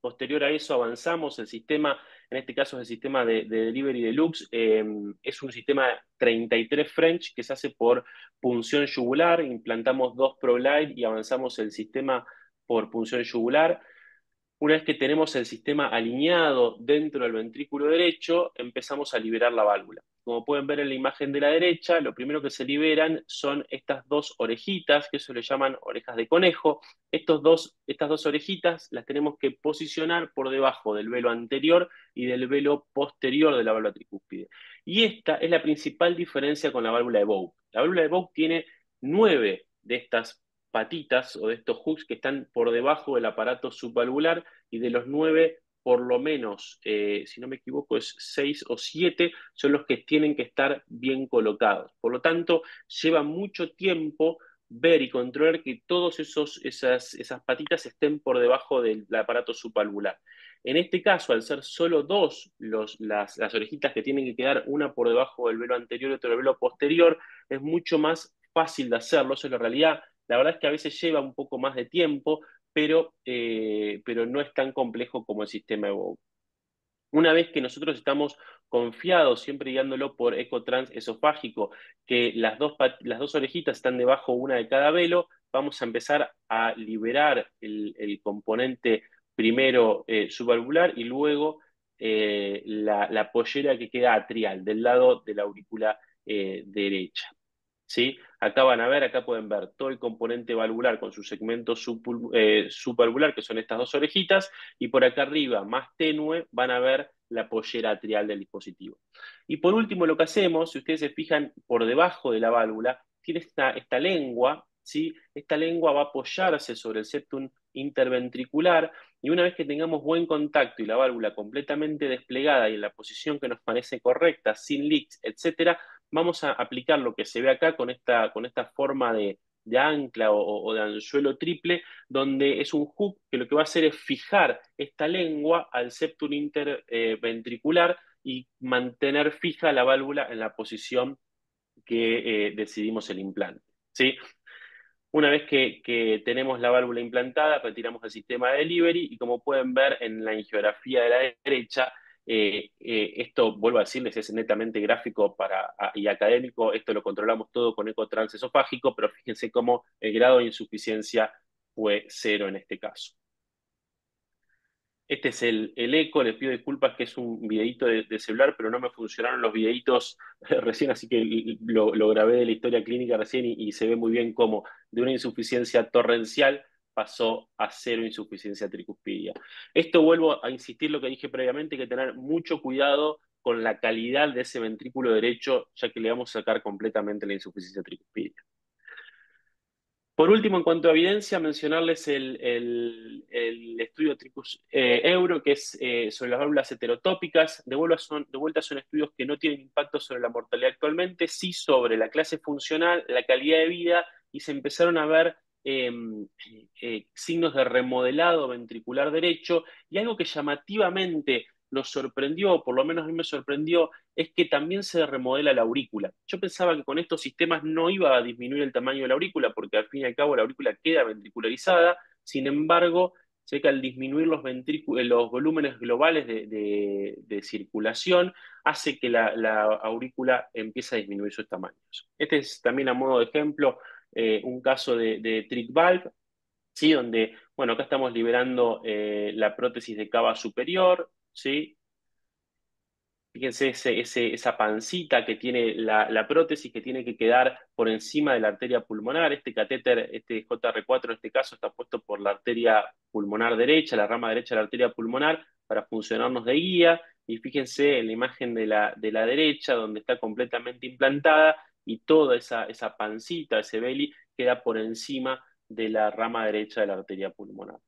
Posterior a eso avanzamos, el sistema, en este caso es el sistema de delivery deluxe, es un sistema 33 French que se hace por punción yugular, implantamos 2 ProGlide y avanzamos el sistema por punción yugular. Una vez que tenemos el sistema alineado dentro del ventrículo derecho, empezamos a liberar la válvula. Como pueden ver en la imagen de la derecha, lo primero que se liberan son estas dos orejitas, que eso le llaman orejas de conejo. Estas dos orejitas las tenemos que posicionar por debajo del velo anterior y del velo posterior de la válvula tricúspide. Y esta es la principal diferencia con la válvula Evoque. La válvula Evoque tiene 9 de estas patitas o de estos hooks que están por debajo del aparato subvalvular, y de los 9, por lo menos, si no me equivoco, es 6 o 7 son los que tienen que estar bien colocados. Por lo tanto, lleva mucho tiempo ver y controlar que todas esas patitas estén por debajo del aparato subvalvular. En este caso, al ser solo dos las orejitas que tienen que quedar, una por debajo del velo anterior y otra del velo posterior, es mucho más fácil de hacerlo. Eso es la realidad. La verdad es que a veces lleva un poco más de tiempo, pero no es tan complejo como el sistema Evoke. Una vez que nosotros estamos confiados, siempre guiándolo por ecotrans esofágico, que las dos orejitas están debajo una de cada velo, vamos a empezar a liberar el componente primero subvalvular y luego la pollera que queda atrial del lado de la aurícula derecha. ¿Sí? Acá van a ver, acá pueden ver todo el componente valvular con su segmento subvalvular, que son estas dos orejitas, y por acá arriba, más tenue, van a ver la pollera atrial del dispositivo. Y por último, lo que hacemos, si ustedes se fijan por debajo de la válvula, tiene esta lengua, ¿sí? Esta lengua va a apoyarse sobre el septum interventricular, y una vez que tengamos buen contacto y la válvula completamente desplegada y en la posición que nos parece correcta, sin leaks, etcétera, vamos a aplicar lo que se ve acá con esta forma de ancla o de anzuelo triple, donde es un hook que lo que va a hacer es fijar esta lengua al septum interventricular y mantener fija la válvula en la posición que decidimos el implante. ¿Sí? Una vez que tenemos la válvula implantada, retiramos el sistema de delivery y como pueden ver en la angiografía de la derecha, esto, vuelvo a decirles, es netamente gráfico y académico, esto lo controlamos todo con ecotrans esofágico, pero fíjense cómo el grado de insuficiencia fue 0 en este caso. Este es el eco, les pido disculpas que es un videito de celular, pero no me funcionaron los videitos recién, así que lo grabé de la historia clínica recién y se ve muy bien cómo de una insuficiencia torrencial pasó a 0 insuficiencia tricuspidia. Esto vuelvo a insistir lo que dije previamente, que tener mucho cuidado con la calidad de ese ventrículo derecho, ya que le vamos a sacar completamente la insuficiencia tricuspidia. Por último, en cuanto a evidencia, mencionarles el estudio Tricus Euro, que es sobre las válvulas heterotópicas. De vuelta son estudios que no tienen impacto sobre la mortalidad actualmente, sí sobre la clase funcional, la calidad de vida, y se empezaron a ver signos de remodelado ventricular derecho, y algo que llamativamente nos sorprendió, o por lo menos a mí me sorprendió, es que también se remodela la aurícula. Yo pensaba que con estos sistemas no iba a disminuir el tamaño de la aurícula, porque al fin y al cabo la aurícula queda ventricularizada, sin embargo, sé que al disminuir los volúmenes globales de circulación, hace que la aurícula empiece a disminuir sus tamaños. Este es también a modo de ejemplo un caso de trick valve, ¿sí? Donde, bueno, acá estamos liberando la prótesis de cava superior, ¿sí? Fíjense esa pancita que tiene la prótesis, que tiene que quedar por encima de la arteria pulmonar. Este catéter, este JR4 en este caso, está puesto por la arteria pulmonar derecha, la rama derecha de la arteria pulmonar, para funcionarnos de guía. Y fíjense en la imagen de la derecha, donde está completamente implantada, y toda esa pancita, ese belly, queda por encima de la rama derecha de la arteria pulmonar.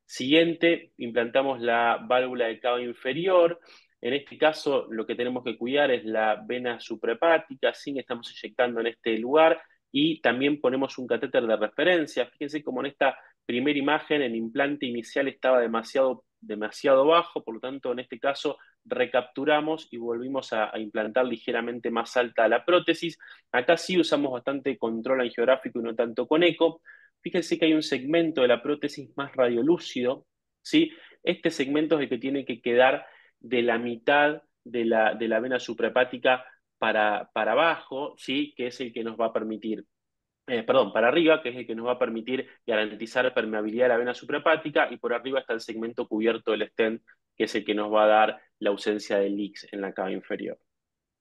Siguiente, implantamos la válvula de cava inferior. En este caso, lo que tenemos que cuidar es la vena suprahepática, ¿sí? Estamos inyectando en este lugar y también ponemos un catéter de referencia. Fíjense como en esta primera imagen el implante inicial estaba demasiado bajo, por lo tanto, en este caso recapturamos y volvimos a implantar ligeramente más alta la prótesis. Acá sí usamos bastante control angiográfico y no tanto con eco. Fíjense que hay un segmento de la prótesis más radiolúcido, ¿sí? Este segmento es el que tiene que quedar de la mitad de la vena suprahepática para abajo, ¿sí? Que es el que nos va a permitir, para arriba, que es el que nos va a permitir garantizar permeabilidad de la vena suprahepática, y por arriba está el segmento cubierto del stent, que es el que nos va a dar la ausencia de leaks en la cava inferior.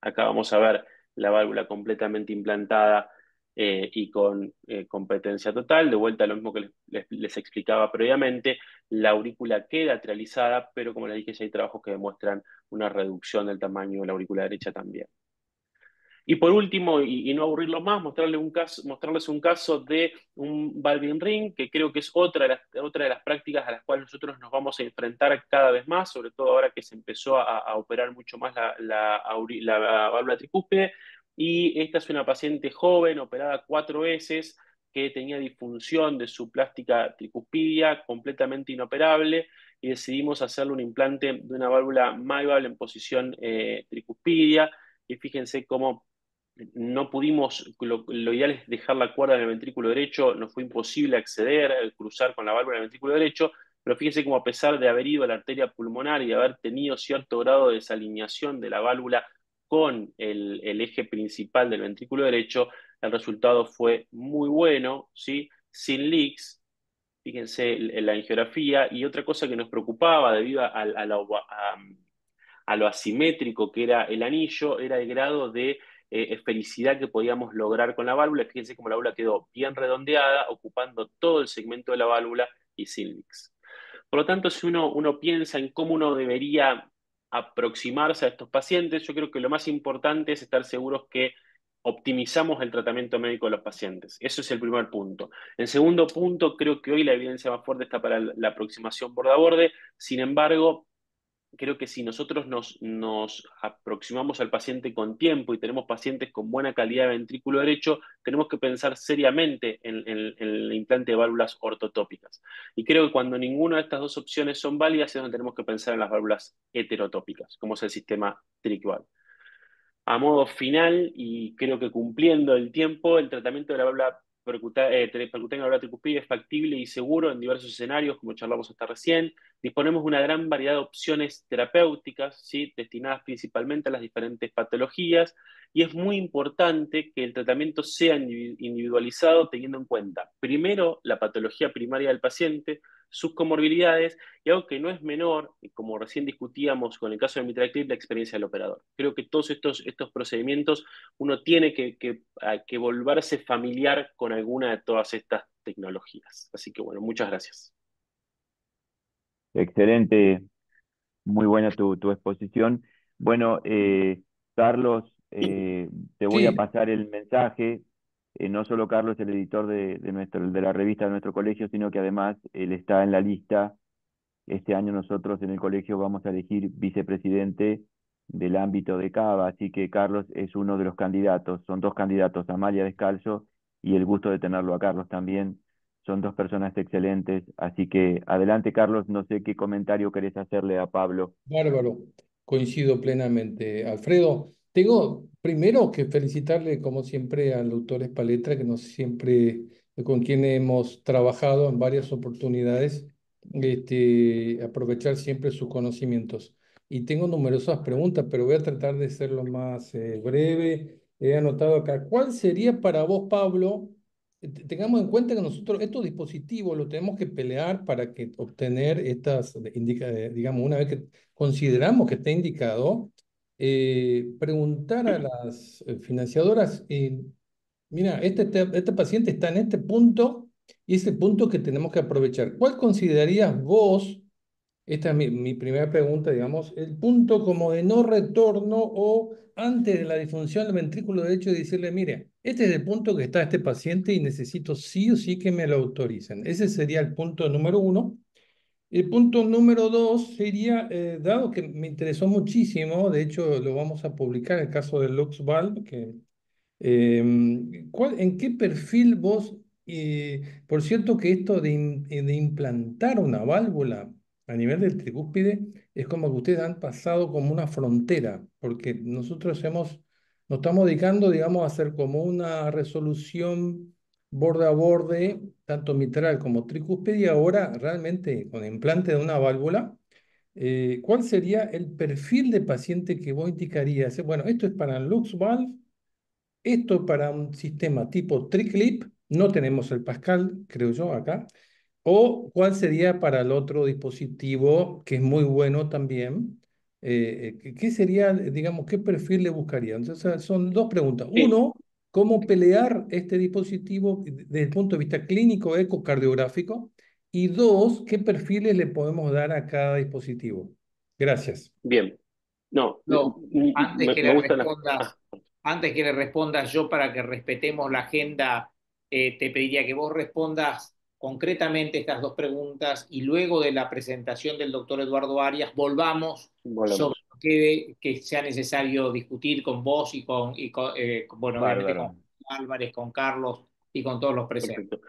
Acá vamos a ver la válvula completamente implantada y con competencia total. De vuelta, lo mismo que les explicaba previamente, la aurícula queda atrializada, pero como les dije, ya hay trabajos que demuestran una reducción del tamaño de la aurícula derecha también. Y por último, y no aburrirlo más, mostrarles un caso de un valving ring, que creo que es otra de las prácticas a las cuales nosotros nos vamos a enfrentar cada vez más, sobre todo ahora que se empezó a operar mucho más la válvula tricúspide. Y esta es una paciente joven, operada 4 veces, que tenía disfunción de su plástica tricuspidia, completamente inoperable, y decidimos hacerle un implante de una válvula MyValve en posición tricuspidia. Y fíjense cómo no pudimos, lo ideal es dejar la cuerda en el ventrículo derecho, nos fue imposible acceder, cruzar con la válvula en el ventrículo derecho, pero fíjense cómo a pesar de haber ido a la arteria pulmonar y de haber tenido cierto grado de desalineación de la válvula con el eje principal del ventrículo derecho, el resultado fue muy bueno, ¿sí? Sin leaks. Fíjense en la angiografía. Y otra cosa que nos preocupaba debido a lo asimétrico que era el anillo, era el grado de esfericidad que podíamos lograr con la válvula. Fíjense cómo la válvula quedó bien redondeada, ocupando todo el segmento de la válvula y sin leaks. Por lo tanto, si uno piensa en cómo uno debería aproximarse a estos pacientes, yo creo que lo más importante es estar seguros que optimizamos el tratamiento médico de los pacientes. Eso es el primer punto. En segundo punto, creo que hoy la evidencia más fuerte está para la aproximación borde a borde. Sin embargo, creo que si nosotros nos aproximamos al paciente con tiempo y tenemos pacientes con buena calidad de ventrículo derecho, tenemos que pensar seriamente en el implante de válvulas ortotópicas. Y creo que cuando ninguna de estas dos opciones son válidas es donde tenemos que pensar en las válvulas heterotópicas, como es el sistema TRIC-VALV. A modo final, y creo que cumpliendo el tiempo, el tratamiento de la válvula percutánea válvula tricuspide es factible y seguro en diversos escenarios, como charlamos hasta recién. Disponemos de una gran variedad de opciones terapéuticas, ¿sí? Destinadas principalmente a las diferentes patologías, y es muy importante que el tratamiento sea individualizado teniendo en cuenta, primero, la patología primaria del paciente, sus comorbilidades, y algo que no es menor, como recién discutíamos con el caso de MitraClip, la experiencia del operador. Creo que todos estos procedimientos uno tiene que volverse familiar con alguna de todas estas tecnologías. Así que bueno, muchas gracias. Excelente, muy buena tu exposición. Bueno, Carlos, te voy a Sí, pasar el mensaje. No solo Carlos es el editor de la revista de nuestro colegio, sino que además él está en la lista. Este año nosotros en el colegio vamos a elegir vicepresidente del ámbito de Cava, así que Carlos es uno de los candidatos. Son dos candidatos, Amalia Descalzo y el gusto de tenerlo a Carlos también. Son dos personas excelentes, así que adelante Carlos, no sé qué comentario querés hacerle a Pablo. bárbaro. Coincido plenamente. Alfredo, tengo primero que felicitarle, como siempre, al doctor Espaletra, que nos siempre, con quien hemos trabajado en varias oportunidades, aprovechar siempre sus conocimientos. Y tengo numerosas preguntas, pero voy a tratar de ser lo más breve. He anotado acá, ¿cuál sería para vos, Pablo? Tengamos en cuenta que nosotros estos dispositivos los tenemos que pelear para que obtener estas, digamos, una vez que consideramos que está indicado, preguntar a las financiadoras, mira, este paciente está en este punto y es el punto que tenemos que aprovechar. ¿Cuál considerarías vos, esta es mi primera pregunta, digamos, el punto como de no retorno o antes de la disfunción del ventrículo derecho y decirle, mire, este es el punto que está este paciente y necesito sí o sí que me lo autoricen? Ese sería el punto número uno. El punto número dos sería, dado que me interesó muchísimo, de hecho lo vamos a publicar, el caso de LuxValve, que ¿en qué perfil vos, por cierto que esto de implantar una válvula a nivel del tricúspide es como que ustedes han pasado como una frontera, porque nosotros nos estamos dedicando, digamos, a hacer como una resolución borde a borde, tanto mitral como tricúspide, y ahora realmente con implante de una válvula. ¿Cuál sería el perfil de paciente que vos indicarías? Bueno, esto es para LuxValve, esto para un sistema tipo TriClip, no tenemos el Pascal, creo yo, acá. ¿O cuál sería para el otro dispositivo, que es muy bueno también? ¿Qué sería, digamos, qué perfil le buscaría? Entonces, son dos preguntas. Sí, Uno, ¿cómo pelear este dispositivo desde el punto de vista clínico, ecocardiográfico? Y dos, ¿qué perfiles le podemos dar a cada dispositivo? Gracias. bien. No, No, antes que me le gustan las... Ah, respondas, antes que le respondas yo para que respetemos la agenda, te pediría que vos respondas concretamente estas dos preguntas y luego de la presentación del doctor Eduardo Arias volvamos sobre volvemos. lo que sea necesario discutir con vos bueno, obviamente con Bárbaro. Álvarez, con Carlos y con todos los presentes. Perfecto.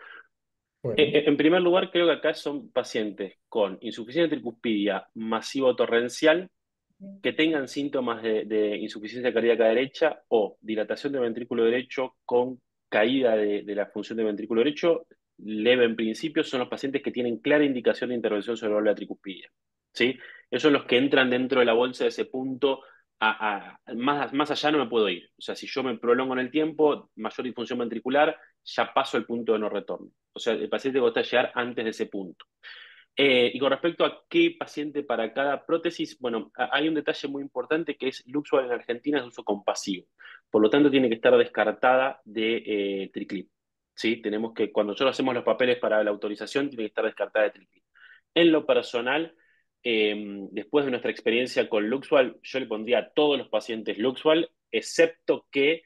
Bueno, En primer lugar, creo que acá son pacientes con insuficiencia tricuspidia masivo torrencial que tengan síntomas de insuficiencia cardíaca derecha o dilatación del ventrículo derecho con caída de la función del ventrículo derecho, leve en principio, son los pacientes que tienen clara indicación de intervención sobre la válvula tricuspidia. ¿Sí? Esos son los que entran dentro de la bolsa de ese punto. Más allá no me puedo ir. O sea, si yo me prolongo en el tiempo, mayor disfunción ventricular, ya paso el punto de no retorno. O sea, el paciente va a llegar antes de ese punto. Y con respecto a qué paciente para cada prótesis, bueno, hay un detalle muy importante que es Luxual en Argentina es de uso compasivo. Por lo tanto, tiene que estar descartada de triclip. ¿Sí? Tenemos que, cuando nosotros hacemos los papeles para la autorización, tiene que estar descartada de triclip. En lo personal, después de nuestra experiencia con Luxual, yo le pondría a todos los pacientes Luxual, excepto que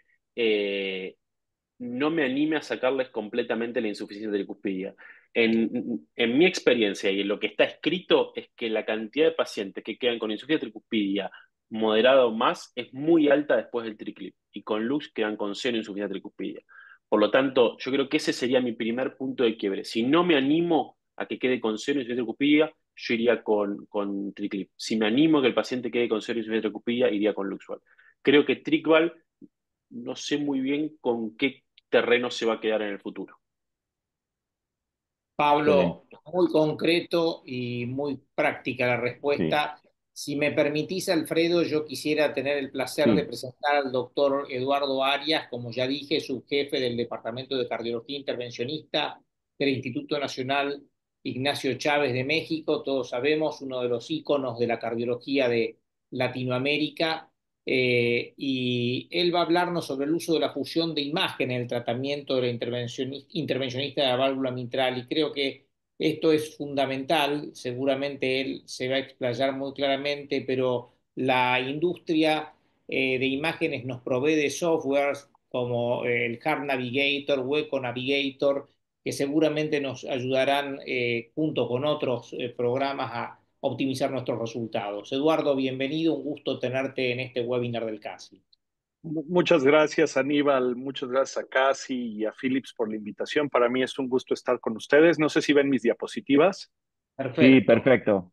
no me anime a sacarles completamente la insuficiencia tricuspidia. En mi experiencia y en lo que está escrito es que la cantidad de pacientes que quedan con insuficiencia tricuspidia moderada o más es muy alta después del triclip y con Lux quedan con cero insuficiencia tricuspidia. Por lo tanto, yo creo que ese sería mi primer punto de quiebre. Si no me animo a que quede con cero insuficiencia tricuspidia, yo iría con triclip. Si me animo a que el paciente quede con cero insuficiencia tricuspidia, iría con Luxval. Creo que Tricval no sé muy bien con qué terreno se va a quedar en el futuro. Excelente. Pablo, muy concreto y muy práctica la Sí, respuesta. Si me permitís, Alfredo, yo quisiera tener el placer de sí, presentar al doctor Eduardo Arias, como ya dije, subjefe del Departamento de Cardiología Intervencionista del Instituto Nacional Ignacio Chávez de México. Todos sabemos, uno de los íconos de la cardiología de Latinoamérica. Y él va a hablarnos sobre el uso de la fusión de imagen en el tratamiento de la intervencionista de la válvula mitral, y creo que esto es fundamental. Seguramente él se va a explayar muy claramente, pero la industria de imágenes nos provee de softwares como el Heart Navigator, Eco Navigator, que seguramente nos ayudarán junto con otros programas a optimizar nuestros resultados. Eduardo, bienvenido, un gusto tenerte en este webinar del CASI. Muchas gracias, Aníbal. Muchas gracias a Casi y a Philips por la invitación. Para mí es un gusto estar con ustedes. No sé si ven mis diapositivas. sí, Perfecto. perfecto.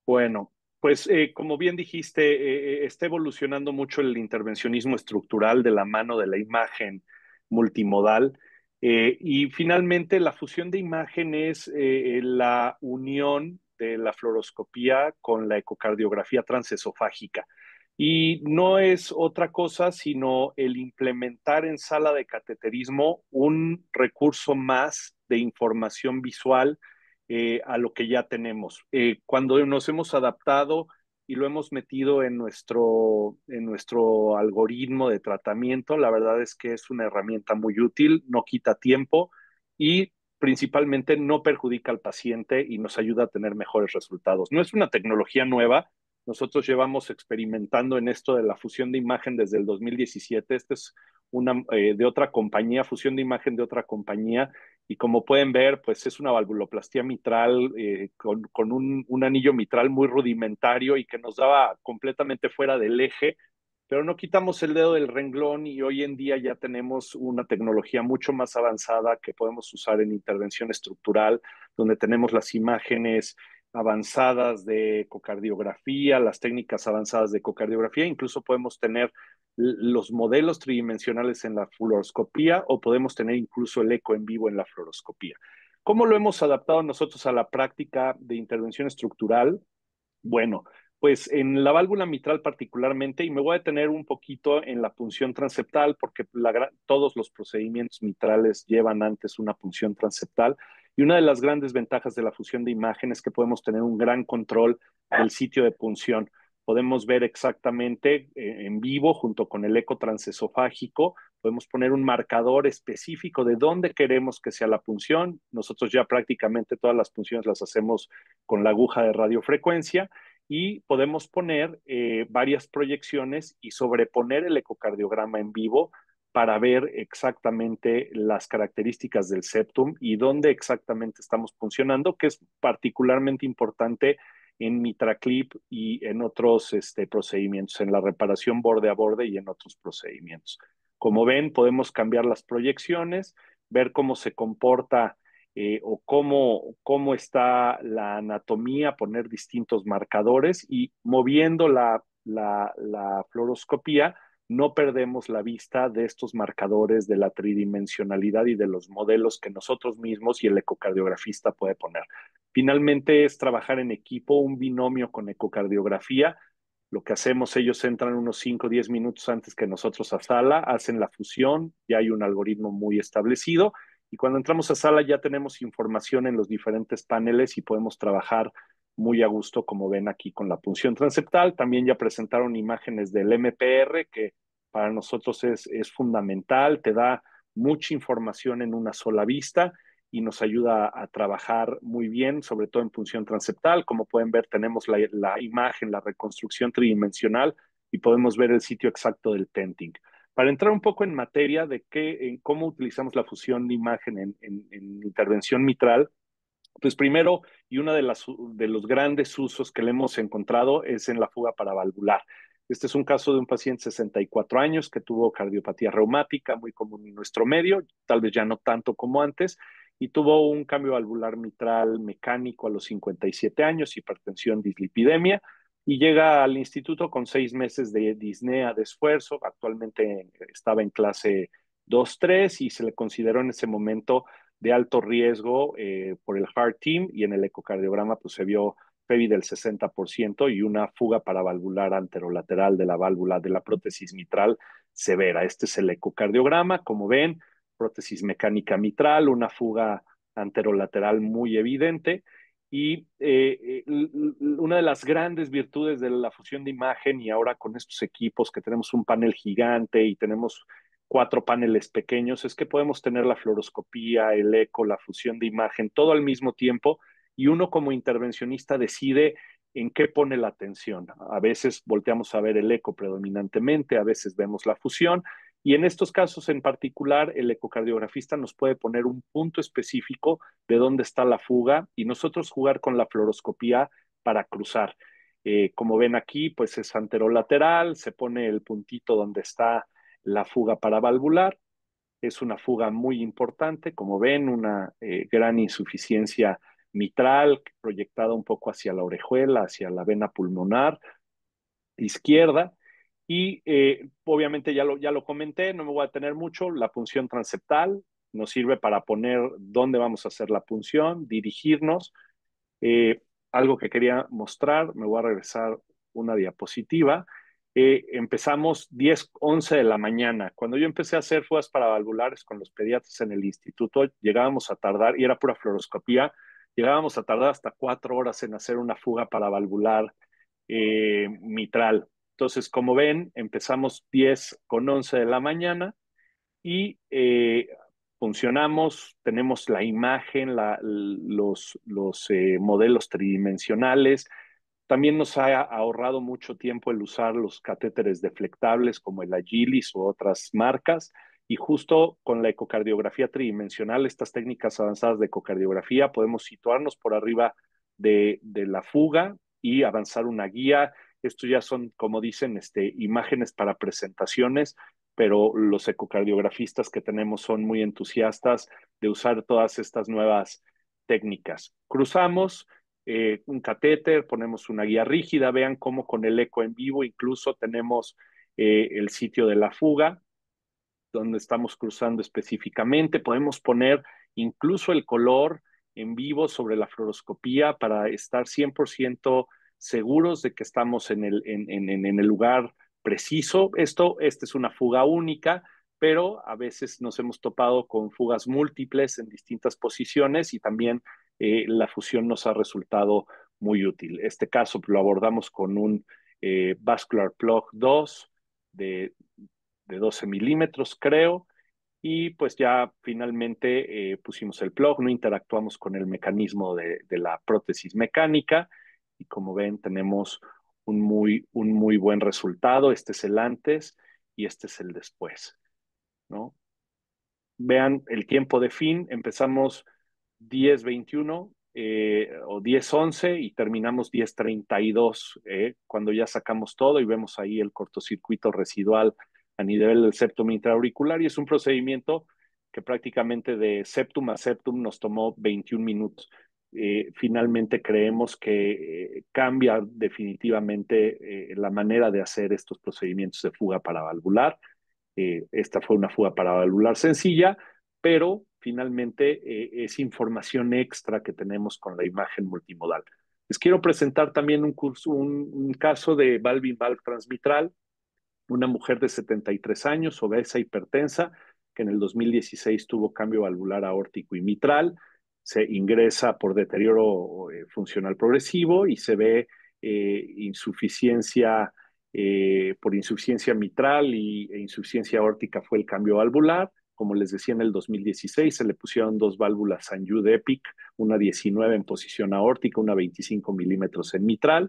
Bueno, pues como bien dijiste, está evolucionando mucho el intervencionismo estructural de la mano de la imagen multimodal. Y finalmente, la fusión de imagen es la unión de la fluoroscopía con la ecocardiografía transesofágica. Y no es otra cosa sino el implementar en sala de cateterismo un recurso más de información visual a lo que ya tenemos. Cuando nos hemos adaptado y lo hemos metido en nuestro algoritmo de tratamiento, la verdad es que es una herramienta muy útil, no quita tiempo y principalmente no perjudica al paciente y nos ayuda a tener mejores resultados. No es una tecnología nueva. Nosotros llevamos experimentando en esto de la fusión de imagen desde el 2017. Esta es una de otra compañía, fusión de imagen de otra compañía, y como pueden ver, pues es una valvuloplastía mitral con un anillo mitral muy rudimentario y que nos daba completamente fuera del eje, pero no quitamos el dedo del renglón y hoy en día ya tenemos una tecnología mucho más avanzada que podemos usar en intervención estructural, donde tenemos las imágenes avanzadas de ecocardiografía, las técnicas avanzadas de ecocardiografía, incluso podemos tener los modelos tridimensionales en la fluoroscopía o podemos tener incluso el eco en vivo en la fluoroscopía. ¿Cómo lo hemos adaptado nosotros a la práctica de intervención estructural? Bueno, pues en la válvula mitral particularmente, y me voy a detener un poquito en la punción transeptal, porque todos los procedimientos mitrales llevan antes una punción transeptal, y una de las grandes ventajas de la fusión de imagen es que podemos tener un gran control del sitio de punción. Podemos ver exactamente en vivo, junto con el eco transesofágico, podemos poner un marcador específico de dónde queremos que sea la punción. Nosotros ya prácticamente todas las punciones las hacemos con la aguja de radiofrecuencia y podemos poner varias proyecciones y sobreponer el ecocardiograma en vivo para ver exactamente las características del septum y dónde exactamente estamos funcionando, que es particularmente importante en MitraClip y en otros procedimientos, en la reparación borde a borde y en otros procedimientos. Como ven, podemos cambiar las proyecciones, ver cómo se comporta o cómo está la anatomía, poner distintos marcadores y moviendo la fluoroscopía no perdemos la vista de estos marcadores de la tridimensionalidad y de los modelos que nosotros mismos y el ecocardiografista puede poner. Finalmente es trabajar en equipo, un binomio con ecocardiografía. Lo que hacemos, ellos entran unos 5 o 10 minutos antes que nosotros a sala, hacen la fusión, ya hay un algoritmo muy establecido y cuando entramos a sala ya tenemos información en los diferentes paneles y podemos trabajar muy a gusto, como ven aquí con la punción transeptal. También ya presentaron imágenes del MPR, que para nosotros es fundamental, te da mucha información en una sola vista y nos ayuda a trabajar muy bien, sobre todo en punción transeptal. Como pueden ver, tenemos la imagen, la reconstrucción tridimensional y podemos ver el sitio exacto del tenting. Para entrar un poco en materia de en cómo utilizamos la fusión de imagen en intervención mitral, pues primero, y uno de los grandes usos que le hemos encontrado es en la fuga paravalvular. Este es un caso de un paciente de 64 años que tuvo cardiopatía reumática, muy común en nuestro medio, tal vez ya no tanto como antes, y tuvo un cambio valvular mitral mecánico a los 57 años, hipertensión, dislipidemia, y llega al instituto con 6 meses de disnea de esfuerzo. Actualmente estaba en clase 2-3 y se le consideró en ese momento de alto riesgo por el Heart Team y en el ecocardiograma pues se vio PEVI del 60% y una fuga paravalvular anterolateral de la válvula de la prótesis mitral severa. Este es el ecocardiograma, como ven, prótesis mecánica mitral, una fuga anterolateral muy evidente. Y una de las grandes virtudes de la fusión de imagen y ahora con estos equipos que tenemos un panel gigante y tenemos 4 paneles pequeños, es que podemos tener la fluoroscopía, el eco, la fusión de imagen, todo al mismo tiempo y uno como intervencionista decide en qué pone la atención. A veces volteamos a ver el eco predominantemente, a veces vemos la fusión y en estos casos en particular el ecocardiografista nos puede poner un punto específico de dónde está la fuga y nosotros jugar con la fluoroscopía para cruzar. Como ven aquí, pues es anterolateral, se pone el puntito donde está la fuga paravalvular. Es una fuga muy importante, como ven, una gran insuficiencia mitral proyectada un poco hacia la orejuela, hacia la vena pulmonar izquierda. Y obviamente ya lo comenté, no me voy a tener mucho, la punción transeptal nos sirve para poner dónde vamos a hacer la punción, dirigirnos. Eh, Algo que quería mostrar, me voy a regresar una diapositiva. Empezamos 10, 11 de la mañana. Cuando yo empecé a hacer fugas paravalvulares con los pediatras en el instituto, llegábamos a tardar, y era pura fluoroscopía, llegábamos a tardar hasta 4 horas en hacer una fuga paravalvular mitral. Entonces, como ven, empezamos 10 con 11 de la mañana y funcionamos, tenemos la imagen, los modelos tridimensionales. También nos ha ahorrado mucho tiempo el usar los catéteres deflectables como el Agilis u otras marcas. Y justo con la ecocardiografía tridimensional, estas técnicas avanzadas de ecocardiografía, podemos situarnos por arriba de la fuga y avanzar una guía. Estos ya son, como dicen, imágenes para presentaciones, pero los ecocardiografistas que tenemos son muy entusiastas de usar todas estas nuevas técnicas. Cruzamos un catéter, ponemos una guía rígida, vean cómo con el eco en vivo incluso tenemos el sitio de la fuga, donde estamos cruzando específicamente, podemos poner incluso el color en vivo sobre la fluoroscopía para estar 100% seguros de que estamos en el lugar preciso. Esta es una fuga única, pero a veces nos hemos topado con fugas múltiples en distintas posiciones y también la fusión nos ha resultado muy útil. Este caso lo abordamos con un Vascular Plug 2 de 12 milímetros, creo, y pues ya finalmente pusimos el plug, no interactuamos con el mecanismo de la prótesis mecánica y como ven tenemos un muy buen resultado. Este es el antes y este es el después, ¿no? Vean el tiempo de fin, empezamos 10:21 o 10:11 y terminamos 10:32 cuando ya sacamos todo y vemos ahí el cortocircuito residual a nivel del septo intraauricular y es un procedimiento que prácticamente de septum a septum nos tomó 21 minutos. Finalmente creemos que cambia definitivamente la manera de hacer estos procedimientos de fuga paravalvular. Esta fue una fuga paravalvular sencilla, pero finalmente es información extra que tenemos con la imagen multimodal. Les quiero presentar también un caso de valve-in-valve transmitral, una mujer de 73 años, obesa, hipertensa, que en el 2016 tuvo cambio valvular aórtico y mitral, se ingresa por deterioro funcional progresivo y se ve insuficiencia por insuficiencia mitral e insuficiencia aórtica fue el cambio valvular. Como les decía, en el 2016 se le pusieron dos válvulas Sanjud Epic, una 19 en posición aórtica, una 25 milímetros en mitral,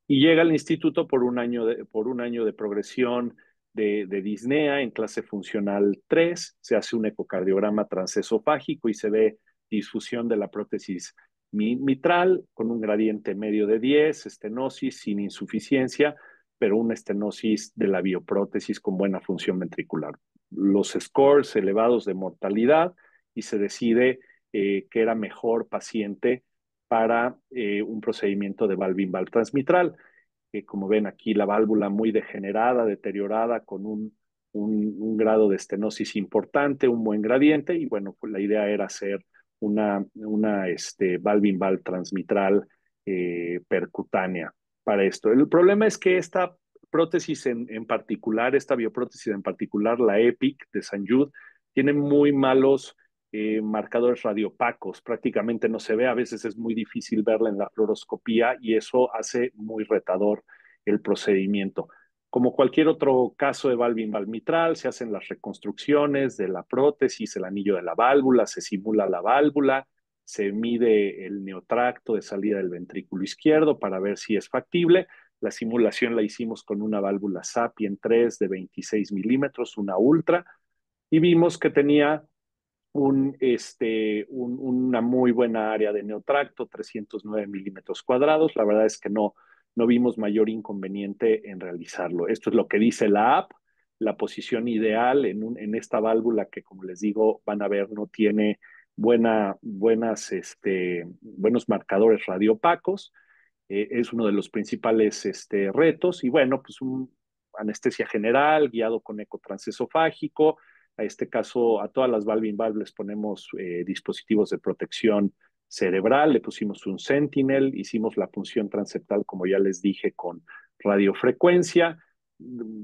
y llega al instituto por un año de progresión de disnea en clase funcional 3, se hace un ecocardiograma transesofágico y se ve disfusión de la prótesis mitral con un gradiente medio de 10, estenosis sin insuficiencia, pero una estenosis de la bioprótesis con buena función ventricular. Los scores elevados de mortalidad y se decide que era mejor paciente para un procedimiento de valve-in-valve transmitral. Como ven aquí, la válvula muy degenerada, deteriorada, con un grado de estenosis importante, un buen gradiente, y bueno, pues la idea era hacer una valve-in-valve transmitral percutánea para esto. El problema es que esta prótesis en particular, esta bioprótesis en particular, la EPIC de Sanjud, tiene muy malos marcadores radiopacos, prácticamente no se ve, a veces es muy difícil verla en la fluoroscopía y eso hace muy retador el procedimiento. Como cualquier otro caso de valve-in-valve mitral, se hacen las reconstrucciones de la prótesis, el anillo de la válvula, se simula la válvula, se mide el neotracto de salida del ventrículo izquierdo para ver si es factible. La simulación la hicimos con una válvula Sapien 3 de 26 milímetros, una ultra, y vimos que tenía una muy buena área de neotracto, 309 milímetros cuadrados. La verdad es que no vimos mayor inconveniente en realizarlo. Esto es lo que dice la app, la posición ideal en esta válvula que, como les digo, van a ver, no tiene buenos marcadores radiopacos. Es uno de los principales retos. Y bueno, pues anestesia general, guiado con eco transesofágico. A este caso, a todas las valve-in-valve les ponemos dispositivos de protección cerebral, le pusimos un Sentinel, hicimos la punción transeptal, como ya les dije, con radiofrecuencia.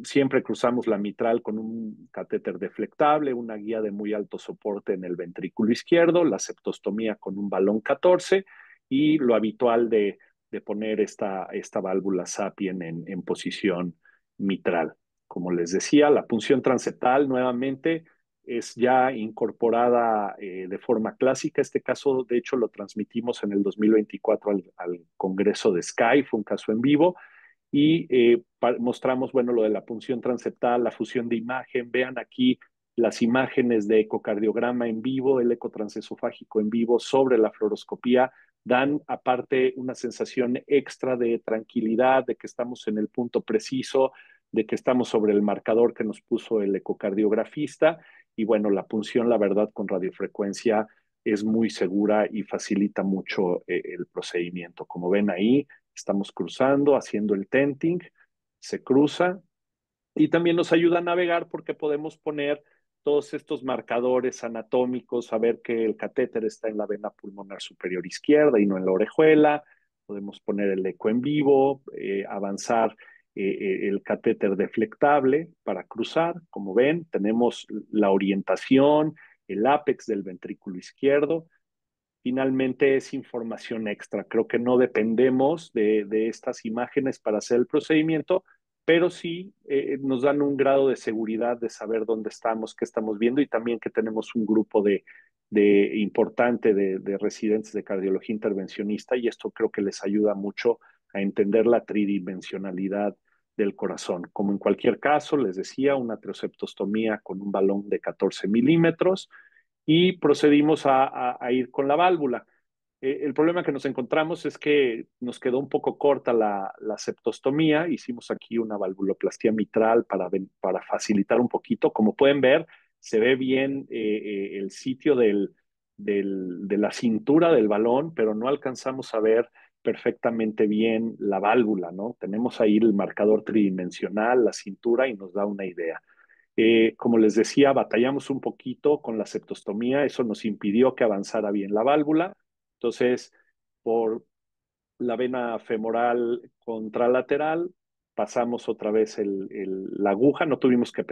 Siempre cruzamos la mitral con un catéter deflectable, una guía de muy alto soporte en el ventrículo izquierdo, la septostomía con un balón 14 y lo habitual de poner esta válvula Sapien en posición mitral. Como les decía, la punción transeptal nuevamente es ya incorporada de forma clásica. Este caso, de hecho, lo transmitimos en el 2024 al Congreso de SCAI, fue un caso en vivo, y mostramos, bueno, lo de la punción transeptal, la fusión de imagen. Vean aquí las imágenes de ecocardiograma en vivo, el eco transesofágico en vivo sobre la fluoroscopía, dan aparte una sensación extra de tranquilidad, de que estamos en el punto preciso, de que estamos sobre el marcador que nos puso el ecocardiografista. Y bueno, la punción, la verdad, con radiofrecuencia es muy segura y facilita mucho el procedimiento. Como ven ahí, estamos cruzando, haciendo el tenting, se cruza y también nos ayuda a navegar porque podemos poner todos estos marcadores anatómicos, saber que el catéter está en la vena pulmonar superior izquierda y no en la orejuela. Podemos poner el eco en vivo, avanzar el catéter deflectable para cruzar. Como ven, tenemos la orientación, el ápex del ventrículo izquierdo. Finalmente es información extra. Creo que no dependemos de estas imágenes para hacer el procedimiento, pero sí nos dan un grado de seguridad de saber dónde estamos, qué estamos viendo y también que tenemos un grupo importante de residentes de cardiología intervencionista y esto creo que les ayuda mucho a entender la tridimensionalidad del corazón. Como en cualquier caso, les decía, una trioseptostomía con un balón de 14 milímetros y procedimos a ir con la válvula. El problema que nos encontramos es que nos quedó un poco corta la septostomía. Hicimos aquí una valvuloplastía mitral para facilitar un poquito. Como pueden ver, se ve bien el sitio de la cintura del balón, pero no alcanzamos a ver perfectamente bien la válvula, ¿no? Tenemos ahí el marcador tridimensional, la cintura, y nos da una idea. Como les decía, batallamos un poquito con la septostomía, eso nos impidió que avanzara bien la válvula. Entonces, por la vena femoral contralateral, pasamos otra vez la aguja, no tuvimos que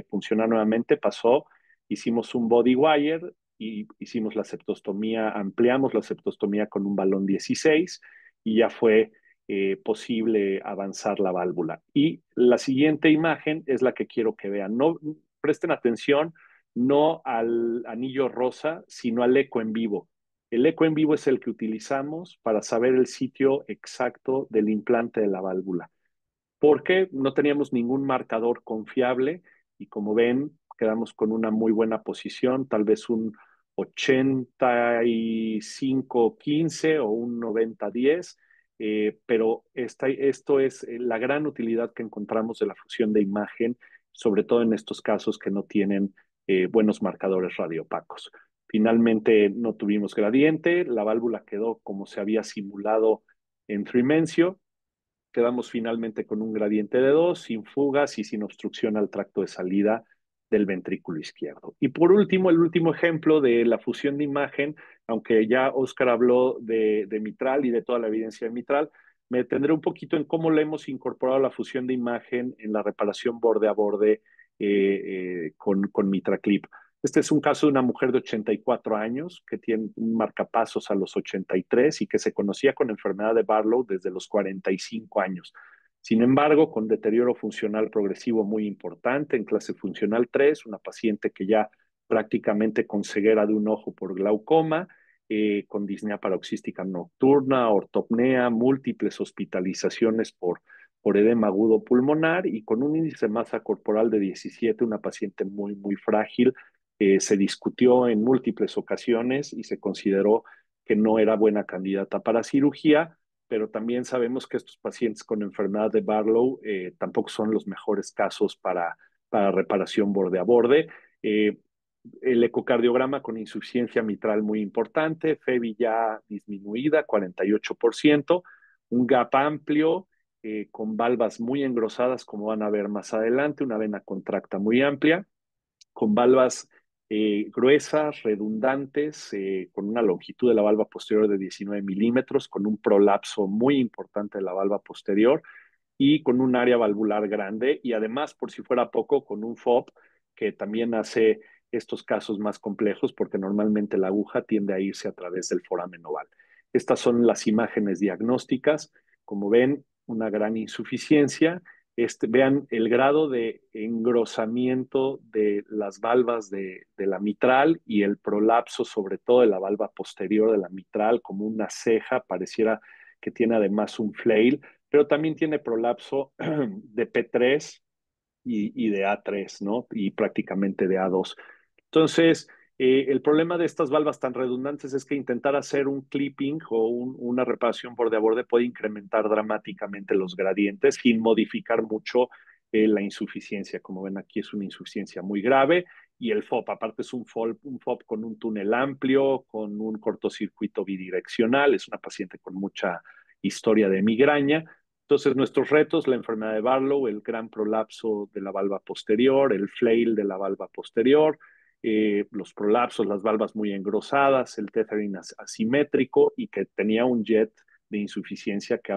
funcionar nuevamente, pasó, hicimos un body wire y hicimos la septostomía, ampliamos la septostomía con un balón 16 y ya fue posible avanzar la válvula. Y la siguiente imagen es la que quiero que vean. No presten atención, no al anillo rosa, sino al eco en vivo. El eco en vivo es el que utilizamos para saber el sitio exacto del implante de la válvula, porque no teníamos ningún marcador confiable y como ven, quedamos con una muy buena posición, tal vez un 85-15 o un 90-10, pero esto es la gran utilidad que encontramos de la fusión de imagen, sobre todo en estos casos que no tienen buenos marcadores radiopacos. Finalmente no tuvimos gradiente, la válvula quedó como se había simulado en Trimencio. Quedamos finalmente con un gradiente de 2, sin fugas y sin obstrucción al tracto de salida del ventrículo izquierdo. Y por último, el último ejemplo de la fusión de imagen, aunque ya Oscar habló de mitral y de toda la evidencia de mitral, me detendré un poquito en cómo le hemos incorporado la fusión de imagen en la reparación borde a borde con MitraClip. Este es un caso de una mujer de 84 años que tiene un marcapasos a los 83 y que se conocía con enfermedad de Barlow desde los 45 años. Sin embargo, con deterioro funcional progresivo muy importante en clase funcional 3, una paciente que ya prácticamente con ceguera de un ojo por glaucoma, con disnea paroxística nocturna, ortopnea, múltiples hospitalizaciones por edema agudo pulmonar y con un índice de masa corporal de 17, una paciente muy, muy frágil. Se discutió en múltiples ocasiones y se consideró que no era buena candidata para cirugía, pero también sabemos que estos pacientes con enfermedad de Barlow tampoco son los mejores casos para reparación borde a borde. El ecocardiograma con insuficiencia mitral muy importante, FEBI ya disminuida, 48%, un gap amplio, con valvas muy engrosadas, como van a ver más adelante, una vena contracta muy amplia, con valvas gruesas, redundantes, con una longitud de la valva posterior de 19 milímetros, con un prolapso muy importante de la valva posterior y con un área valvular grande y además, por si fuera poco, con un FOB que también hace estos casos más complejos porque normalmente la aguja tiende a irse a través del foramen oval. Estas son las imágenes diagnósticas. Como ven, una gran insuficiencia. Vean el grado de engrosamiento de las valvas de la mitral y el prolapso, sobre todo de la valva posterior de la mitral, como una ceja, pareciera que tiene además un flail, pero también tiene prolapso de P3 y de A3, ¿no? Y prácticamente de A2. Entonces, el problema de estas valvas tan redundantes es que intentar hacer un clipping o una reparación borde a borde puede incrementar dramáticamente los gradientes sin modificar mucho la insuficiencia. Como ven aquí es una insuficiencia muy grave y el FOP, aparte es un FOP con un túnel amplio, con un cortocircuito bidireccional, es una paciente con mucha historia de migraña. Entonces, nuestros retos, la enfermedad de Barlow, el gran prolapso de la valva posterior, el flail de la valva posterior, los prolapsos, las valvas muy engrosadas, el tethering asimétrico y que tenía un jet de insuficiencia que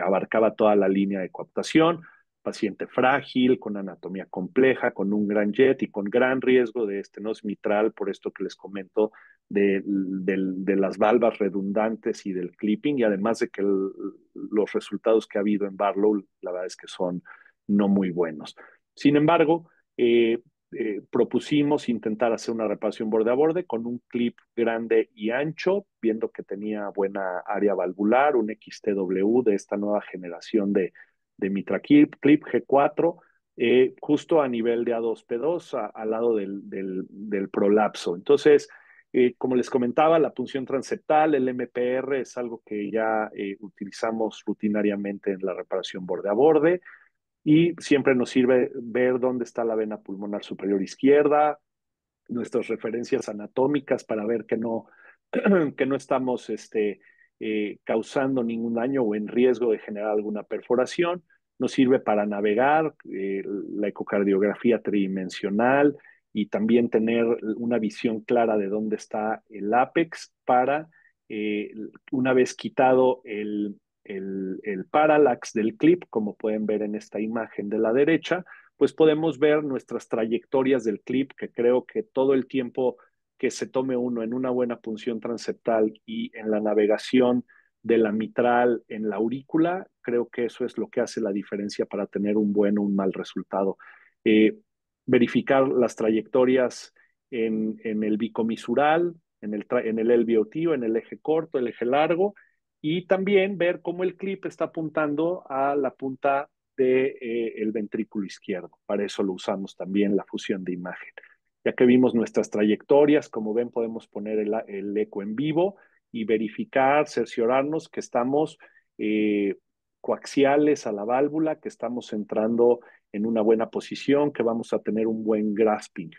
abarcaba toda la línea de coaptación, paciente frágil, con anatomía compleja, con un gran jet y con gran riesgo de estenosis mitral, por esto que les comento de las valvas redundantes y del clipping, y además de que los resultados que ha habido en Barlow, la verdad es que son no muy buenos. Sin embargo, propusimos intentar hacer una reparación borde a borde con un clip grande y ancho, viendo que tenía buena área valvular, un XTW de esta nueva generación de MitraClip G4, justo a nivel de A2P2, al lado del prolapso. Entonces, como les comentaba, la punción transeptal, el MPR, es algo que ya utilizamos rutinariamente en la reparación borde a borde y siempre nos sirve ver dónde está la vena pulmonar superior izquierda, nuestras referencias anatómicas para ver que no, que no estamos causando ningún daño o en riesgo de generar alguna perforación. Nos sirve para navegar la ecocardiografía tridimensional y también tener una visión clara de dónde está el ápex para, una vez quitado el parallax del clip, como pueden ver en esta imagen de la derecha, pues podemos ver nuestras trayectorias del clip, que creo que todo el tiempo que se tome uno en una buena punción transeptal y en la navegación de la mitral en la aurícula, creo que eso es lo que hace la diferencia para tener un buen o un mal resultado. Eh, Verificar las trayectorias en el bicomisural, en el LVOT o en el eje corto, el eje largo, y también ver cómo el clip está apuntando a la punta del ventrículo izquierdo. Para eso lo usamos también la fusión de imagen. Ya que vimos nuestras trayectorias, como ven, podemos poner el eco en vivo y verificar, cerciorarnos que estamos coaxiales a la válvula, que estamos entrando en una buena posición, que vamos a tener un buen grasping.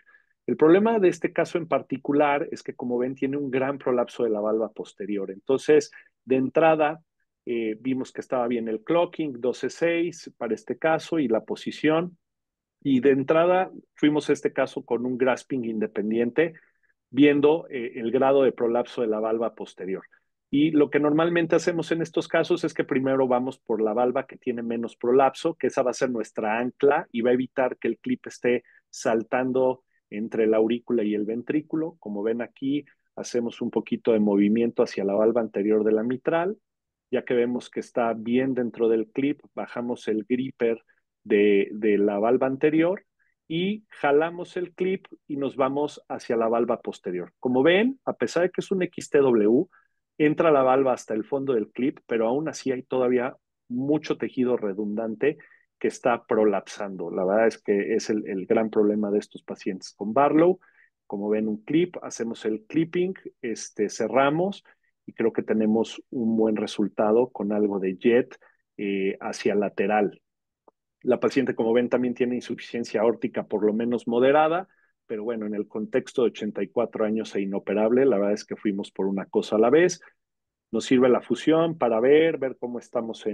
El problema de este caso en particular es que, como ven, tiene un gran prolapso de la valva posterior. Entonces, de entrada, vimos que estaba bien el clocking, 12.6 para este caso y la posición. Y de entrada fuimos a este caso con un grasping independiente, viendo el grado de prolapso de la valva posterior. Y lo que normalmente hacemos en estos casos es que primero vamos por la valva que tiene menos prolapso, que esa va a ser nuestra ancla y va a evitar que el clip esté saltando entre la aurícula y el ventrículo. Como ven aquí, hacemos un poquito de movimiento hacia la valva anterior de la mitral. Ya que vemos que está bien dentro del clip, bajamos el gripper de la valva anterior y jalamos el clip y nos vamos hacia la valva posterior. Como ven, a pesar de que es un XTW, entra la valva hasta el fondo del clip, pero aún así hay todavía mucho tejido redundante que está prolapsando. La verdad es que es el gran problema de estos pacientes con Barlow. Como ven un clip, hacemos el clipping, cerramos y creo que tenemos un buen resultado con algo de jet hacia lateral. La paciente, como ven, también tiene insuficiencia aórtica por lo menos moderada, pero bueno, en el contexto de 84 años e inoperable, la verdad es que fuimos por una cosa a la vez. Nos sirve la fusión para ver cómo estamos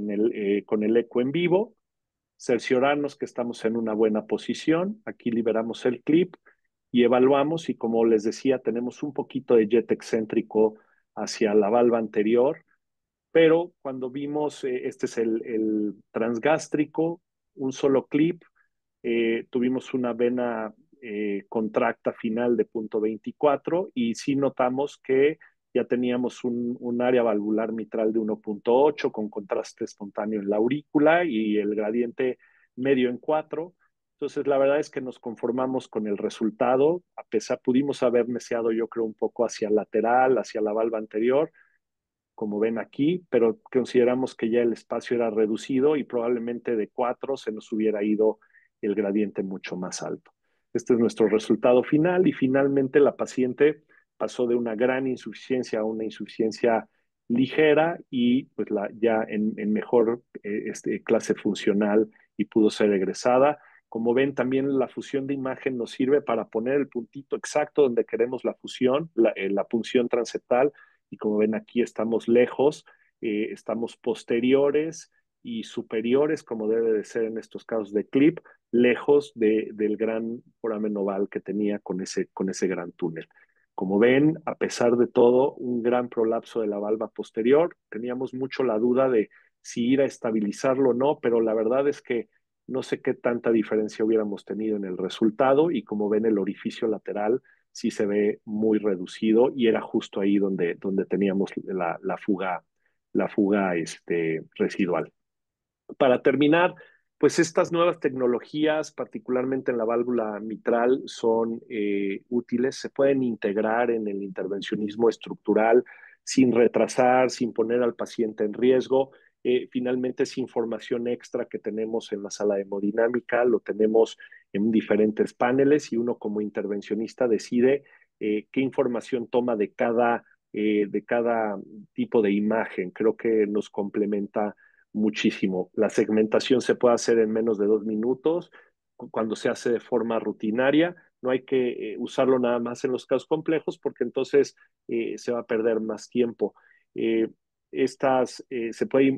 con el eco en vivo, cerciorarnos que estamos en una buena posición. Aquí liberamos el clip y evaluamos y, como les decía, tenemos un poquito de jet excéntrico hacia la valva anterior, pero cuando vimos, este es el transgástrico, un solo clip, tuvimos una vena contracta final de punto 24 y sí notamos que ya teníamos un área valvular mitral de 1.8 con contraste espontáneo en la aurícula y el gradiente medio en 4. Entonces, la verdad es que nos conformamos con el resultado. A pesar, pudimos haber neceado, yo creo, un poco hacia lateral, hacia la valva anterior, como ven aquí, pero consideramos que ya el espacio era reducido y probablemente de 4 se nos hubiera ido el gradiente mucho más alto. Este es nuestro resultado final y finalmente la paciente pasó de una gran insuficiencia a una insuficiencia ligera y pues ya en mejor clase funcional y pudo ser egresada. Como ven, también la fusión de imagen nos sirve para poner el puntito exacto donde queremos la fusión, la punción transeptal, y como ven aquí estamos lejos, estamos posteriores y superiores, como debe de ser en estos casos de clip, lejos del gran foramen oval que tenía con ese gran túnel. Como ven, a pesar de todo, un gran prolapso de la valva posterior. Teníamos mucho la duda de si ir a estabilizarlo o no, pero la verdad es que no sé qué tanta diferencia hubiéramos tenido en el resultado y, como ven, el orificio lateral sí se ve muy reducido y era justo ahí donde teníamos la fuga residual. Para terminar, pues estas nuevas tecnologías, particularmente en la válvula mitral, son útiles, se pueden integrar en el intervencionismo estructural sin retrasar, sin poner al paciente en riesgo. Finalmente es información extra que tenemos en la sala de hemodinámica, lo tenemos en diferentes paneles y uno como intervencionista decide qué información toma de cada tipo de imagen. Creo que nos complementa muchísimo. La segmentación se puede hacer en menos de 2 minutos cuando se hace de forma rutinaria no hay que usarlo nada más en los casos complejos porque entonces se va a perder más tiempo. Eh, se puede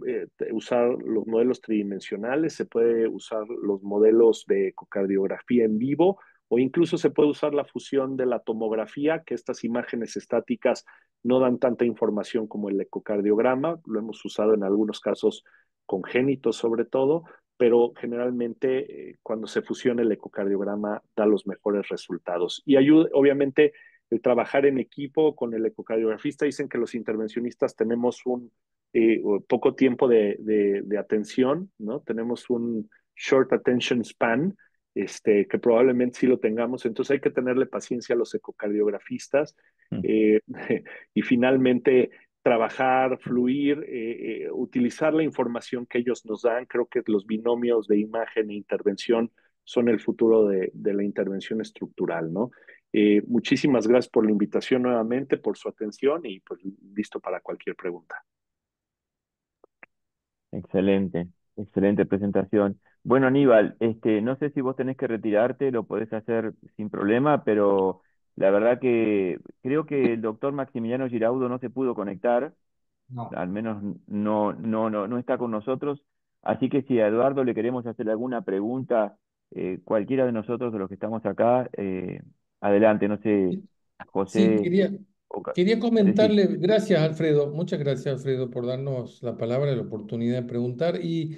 usar los modelos tridimensionales, se puede usar los modelos de ecocardiografía en vivo o incluso se puede usar la fusión de la tomografía, que estas imágenes estáticas no dan tanta información como el ecocardiograma. Lo hemos usado en algunos casos congénitos sobre todo, pero generalmente cuando se fusiona el ecocardiograma da los mejores resultados. Y ayuda, obviamente, el trabajar en equipo con el ecocardiografista. Dicen que los intervencionistas tenemos un poco tiempo de atención, ¿no? Tenemos un short attention span, que probablemente sí lo tengamos. Entonces hay que tenerle paciencia a los ecocardiografistas. Mm. eh, y finalmente trabajar, fluir, utilizar la información que ellos nos dan. Creo que los binomios de imagen e intervención son el futuro de la intervención estructural, ¿no? Muchísimas gracias por la invitación nuevamente, por su atención y pues listo para cualquier pregunta. Excelente, excelente presentación. Bueno, Aníbal, no sé si vos tenés que retirarte, lo podés hacer sin problema, pero la verdad que creo que el doctor Maximiliano Giraudo no se pudo conectar, No. al menos no está con nosotros. Así que si a Eduardo le queremos hacer alguna pregunta, cualquiera de nosotros, de los que estamos acá, adelante, no sé, Sí, José, quería decí. comentarle, gracias Alfredo, muchas gracias Alfredo por darnos la palabra y la oportunidad de preguntar. Y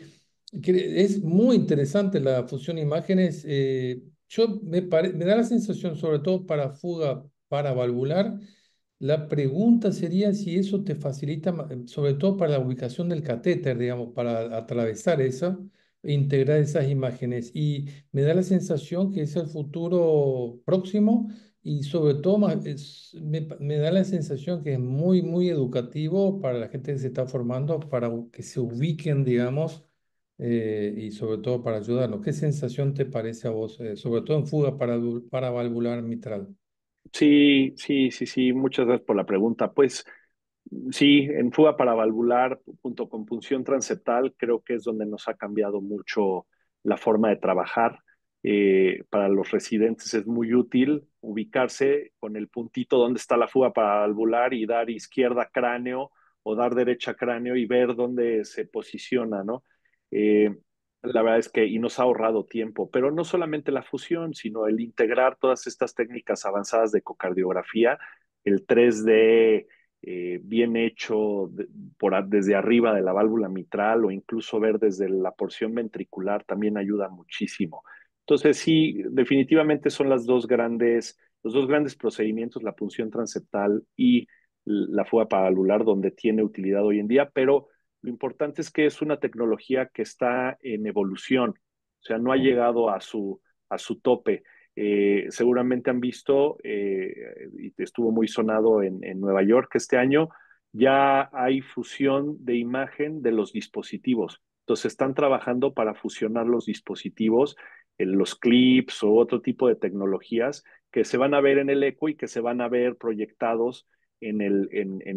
es muy interesante la fusión de imágenes. Me da la sensación, sobre todo para fuga paravalvular, la pregunta sería si eso te facilita, sobre todo para la ubicación del catéter, digamos, para atravesar esa, e integrar esas imágenes. Y me da la sensación que es el futuro próximo y sobre todo me da la sensación que es muy, muy educativo para la gente que se está formando, para que se ubiquen, digamos, y sobre todo para ayudarnos. ¿Qué sensación te parece a vos, sobre todo en fuga paravalvular mitral? Sí, sí, sí, sí, muchas gracias por la pregunta. Pues sí, en fuga paravalvular junto con punción transeptal creo que es donde nos ha cambiado mucho la forma de trabajar. Para los residentes es muy útil ubicarse con el puntito donde está la fuga paravalvular y dar izquierda cráneo o dar derecha cráneo y ver dónde se posiciona, ¿no? Eh, la verdad es que y nos ha ahorrado tiempo, pero no solamente la fusión, sino el integrar todas estas técnicas avanzadas de ecocardiografía, el 3D bien hecho desde arriba de la válvula mitral o incluso ver desde la porción ventricular también ayuda muchísimo. Entonces, sí, definitivamente son los dos grandes procedimientos, la punción transeptal y la fuga paravalvular, donde tiene utilidad hoy en día, pero lo importante es que es una tecnología que está en evolución, o sea, no ha llegado a su tope. Seguramente han visto, y estuvo muy sonado en Nueva York este año, ya hay fusión de imagen de los dispositivos. Entonces están trabajando para fusionar los dispositivos, en los clips o otro tipo de tecnologías que se van a ver en el eco y que se van a ver proyectados en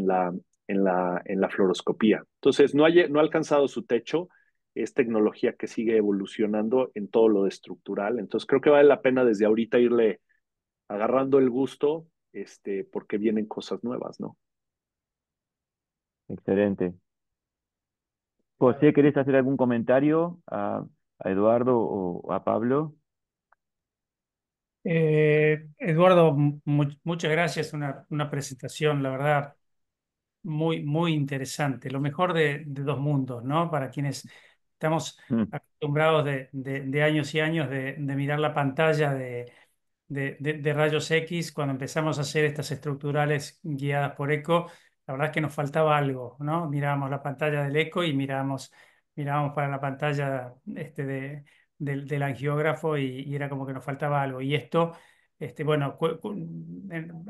la fluoroscopía. Entonces no ha alcanzado su techo, es tecnología que sigue evolucionando en todo lo de estructural. Entonces creo que vale la pena desde ahorita irle agarrando el gusto, porque vienen cosas nuevas, ¿no? Excelente. José, ¿querés hacer algún comentario a Eduardo o a Pablo? Eduardo, muchas gracias. Una presentación, la verdad, muy, muy interesante. Lo mejor de dos mundos, ¿no? Para quienes estamos Mm. acostumbrados de años y años de mirar la pantalla de rayos X, cuando empezamos a hacer estas estructurales guiadas por eco, la verdad es que nos faltaba algo, ¿no? Mirábamos la pantalla del eco y mirábamos para la pantalla del angiógrafo y era como que nos faltaba algo. Y esto, bueno,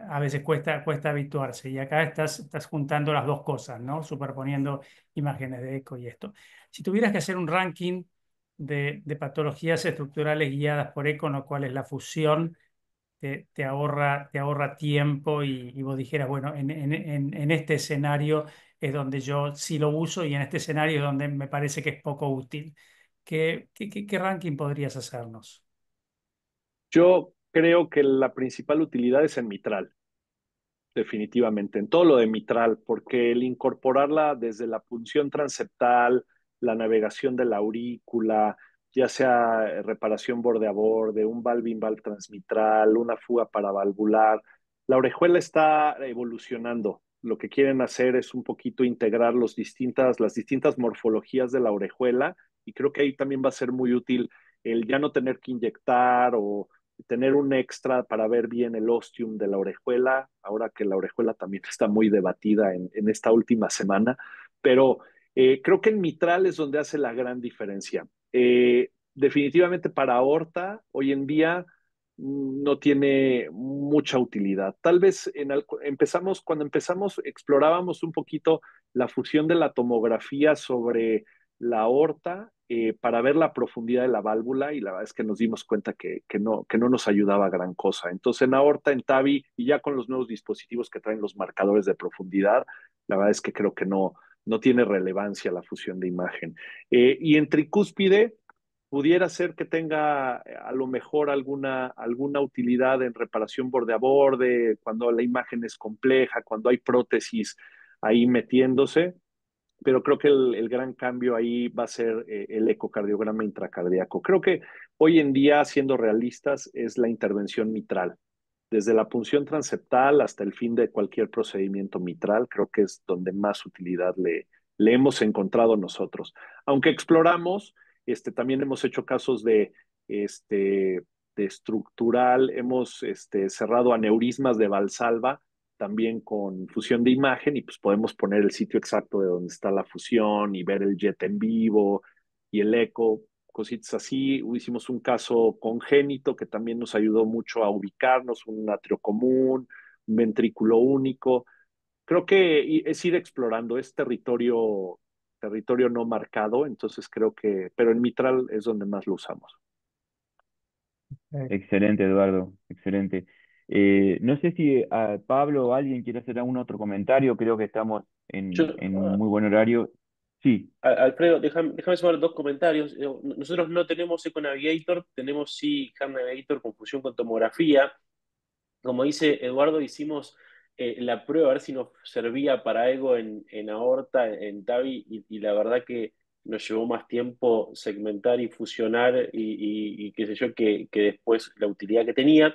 a veces cuesta habituarse. Y acá estás juntando las dos cosas, ¿no? Superponiendo imágenes de eco y esto. Si tuvieras que hacer un ranking de patologías estructurales guiadas por eco, ¿no? ¿Cuál es la fusión? Te ahorra tiempo y vos dijeras, bueno, en este escenario es donde yo sí lo uso y en este escenario es donde me parece que es poco útil. ¿Qué ranking podrías hacernos? Yo creo que la principal utilidad es en mitral, definitivamente, en todo lo de mitral, porque el incorporarla desde la punción transeptal, la navegación de la aurícula, ya sea reparación borde a borde, un valve in valve transmitral, una fuga paravalvular, la orejuela está evolucionando. Lo que quieren hacer es un poquito integrar las distintas morfologías de la orejuela, y creo que ahí también va a ser muy útil el ya no tener que inyectar o tener un extra para ver bien el ostium de la orejuela, ahora que la orejuela también está muy debatida en esta última semana, pero creo que en mitral es donde hace la gran diferencia. Definitivamente para aorta, hoy en día no tiene mucha utilidad. Tal vez cuando empezamos, explorábamos un poquito la fusión de la tomografía sobre la aorta para ver la profundidad de la válvula, y la verdad es que nos dimos cuenta que no nos ayudaba gran cosa. Entonces en aorta, en TAVI y ya con los nuevos dispositivos que traen los marcadores de profundidad, la verdad es que creo que no tiene relevancia la fusión de imagen. Y en tricúspide pudiera ser que tenga a lo mejor alguna utilidad en reparación borde a borde, cuando la imagen es compleja, cuando hay prótesis ahí metiéndose, pero creo que el gran cambio ahí va a ser el ecocardiograma intracardíaco. Creo que hoy en día, siendo realistas, es la intervención mitral. Desde la punción transeptal hasta el fin de cualquier procedimiento mitral, creo que es donde más utilidad le hemos encontrado nosotros. Aunque exploramos, también hemos hecho casos de estructural, hemos cerrado aneurismas de Valsalva también con fusión de imagen, y pues podemos poner el sitio exacto de donde está la fusión y ver el jet en vivo y el eco, cositas así. Hicimos un caso congénito que también nos ayudó mucho a ubicarnos, un atrio común, un ventrículo único. Creo que es ir explorando, es territorio no marcado, entonces creo que, pero en mitral es donde más lo usamos. Excelente, Eduardo, excelente. No sé si Pablo o alguien quiere hacer algún otro comentario, creo que estamos Yo, en un muy buen horario. Sí, Alfredo, déjame sumar dos comentarios. Nosotros no tenemos Eco Navigator, tenemos sí Hand Navigator con fusión con tomografía. Como dice Eduardo, hicimos la prueba a ver si nos servía para algo en aorta, en TAVI, y la verdad que nos llevó más tiempo segmentar y fusionar y qué sé yo, que después la utilidad que tenía.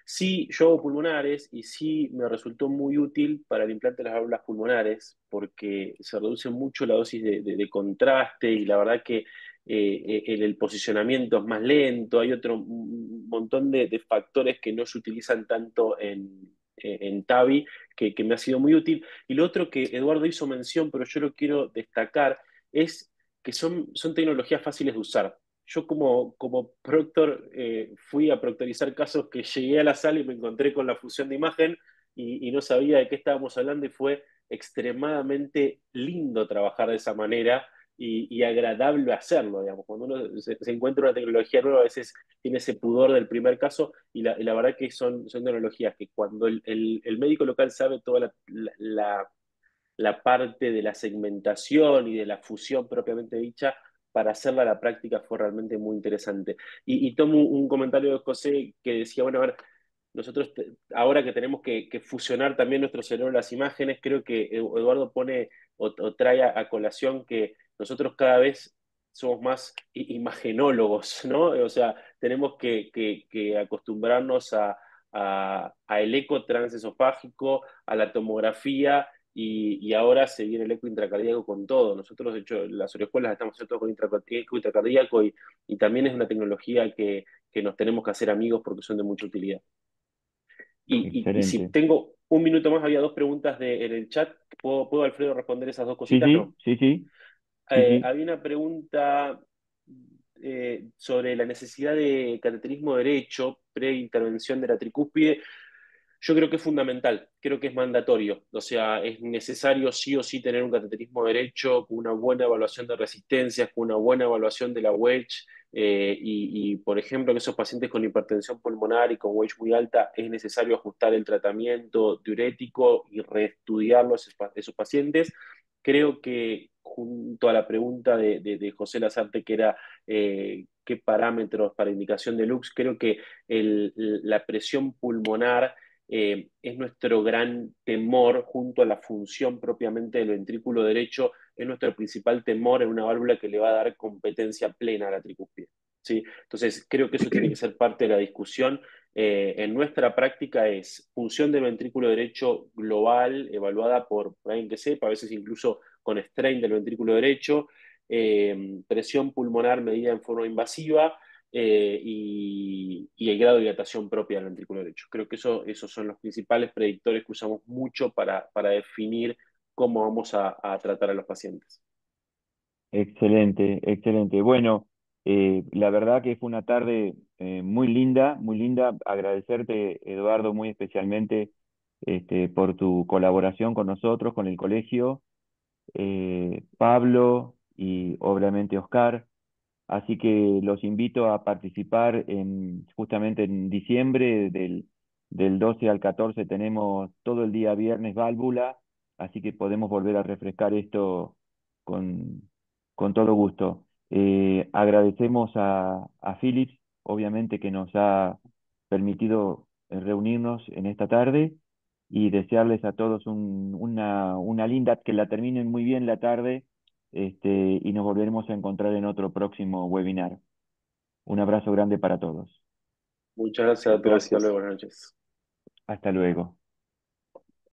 Sí, yo hago pulmonares y sí me resultó muy útil para el implante de las válvulas pulmonares porque se reduce mucho la dosis de contraste y la verdad que el posicionamiento es más lento, hay otro un montón de factores que no se utilizan tanto en TAVI que me ha sido muy útil. Y lo otro que Eduardo hizo mención, pero yo lo quiero destacar, es que son tecnologías fáciles de usar. Yo como proctor fui a proctorizar casos que llegué a la sala y me encontré con la fusión de imagen y no sabía de qué estábamos hablando y fue extremadamente lindo trabajar de esa manera y agradable hacerlo, digamos. Cuando uno se encuentra una tecnología nueva, a veces tiene ese pudor del primer caso y la verdad que son tecnologías que cuando el médico local sabe toda la parte de la segmentación y de la fusión propiamente dicha, para hacerla a la práctica fue realmente muy interesante. Y tomo un comentario de José que decía, bueno, a ver, nosotros ahora que tenemos que fusionar también nuestro cerebro las imágenes, creo que Eduardo pone o trae a colación que nosotros cada vez somos más imagenólogos, ¿no? O sea, tenemos que acostumbrarnos a el eco transesofágico, a la tomografía, y ahora se viene el eco intracardíaco con todo. Nosotros, de hecho, las orejuelas estamos haciendo todo con eco intracardíaco y también es una tecnología que nos tenemos que hacer amigos porque son de mucha utilidad. Y si excelente. tengo un minuto más, había dos preguntas en el chat. ¿Puedo, Alfredo, responder esas dos Sí, cositas? sí, No. sí, sí, sí, sí. Había una pregunta sobre la necesidad de cateterismo derecho pre-intervención de la tricúspide. Yo creo que es fundamental, creo que es mandatorio, o sea, es necesario sí o sí tener un cateterismo derecho con una buena evaluación de resistencias, con una buena evaluación de la wedge, por ejemplo, en esos pacientes con hipertensión pulmonar y con wedge muy alta, es necesario ajustar el tratamiento diurético y reestudiarlo a esos pacientes. Creo que junto a la pregunta de José Lazarte, que era qué parámetros para indicación de Lux. Creo que la presión pulmonar es nuestro gran temor junto a la función propiamente del ventrículo derecho, es nuestro principal temor en una válvula que le va a dar competencia plena a la tricuspide. ¿Sí? Entonces, creo que eso tiene que ser parte de la discusión. En nuestra práctica es función del ventrículo derecho global, evaluada por alguien que sepa, a veces incluso con strain del ventrículo derecho, presión pulmonar medida en forma invasiva, y el grado de dilatación propia del ventrículo derecho. Creo que esos son los principales predictores que usamos mucho para definir cómo vamos a tratar a los pacientes. Excelente, excelente. Bueno, la verdad que fue una tarde muy linda, muy linda. Agradecerte, Eduardo, muy especialmente por tu colaboración con nosotros, con el colegio, Pablo y obviamente Oscar. Así que los invito a participar justamente en diciembre, del 12 al 14 tenemos todo el día viernes válvula, así que podemos volver a refrescar esto con, con todo gusto. Agradecemos a Philips, obviamente, que nos ha permitido reunirnos en esta tarde y desearles a todos una linda, que la terminen muy bien la tarde, y nos volveremos a encontrar en otro próximo webinar. Un abrazo grande para todos. Muchas gracias a todos. Hasta Gracias. luego. Buenas noches. Hasta luego.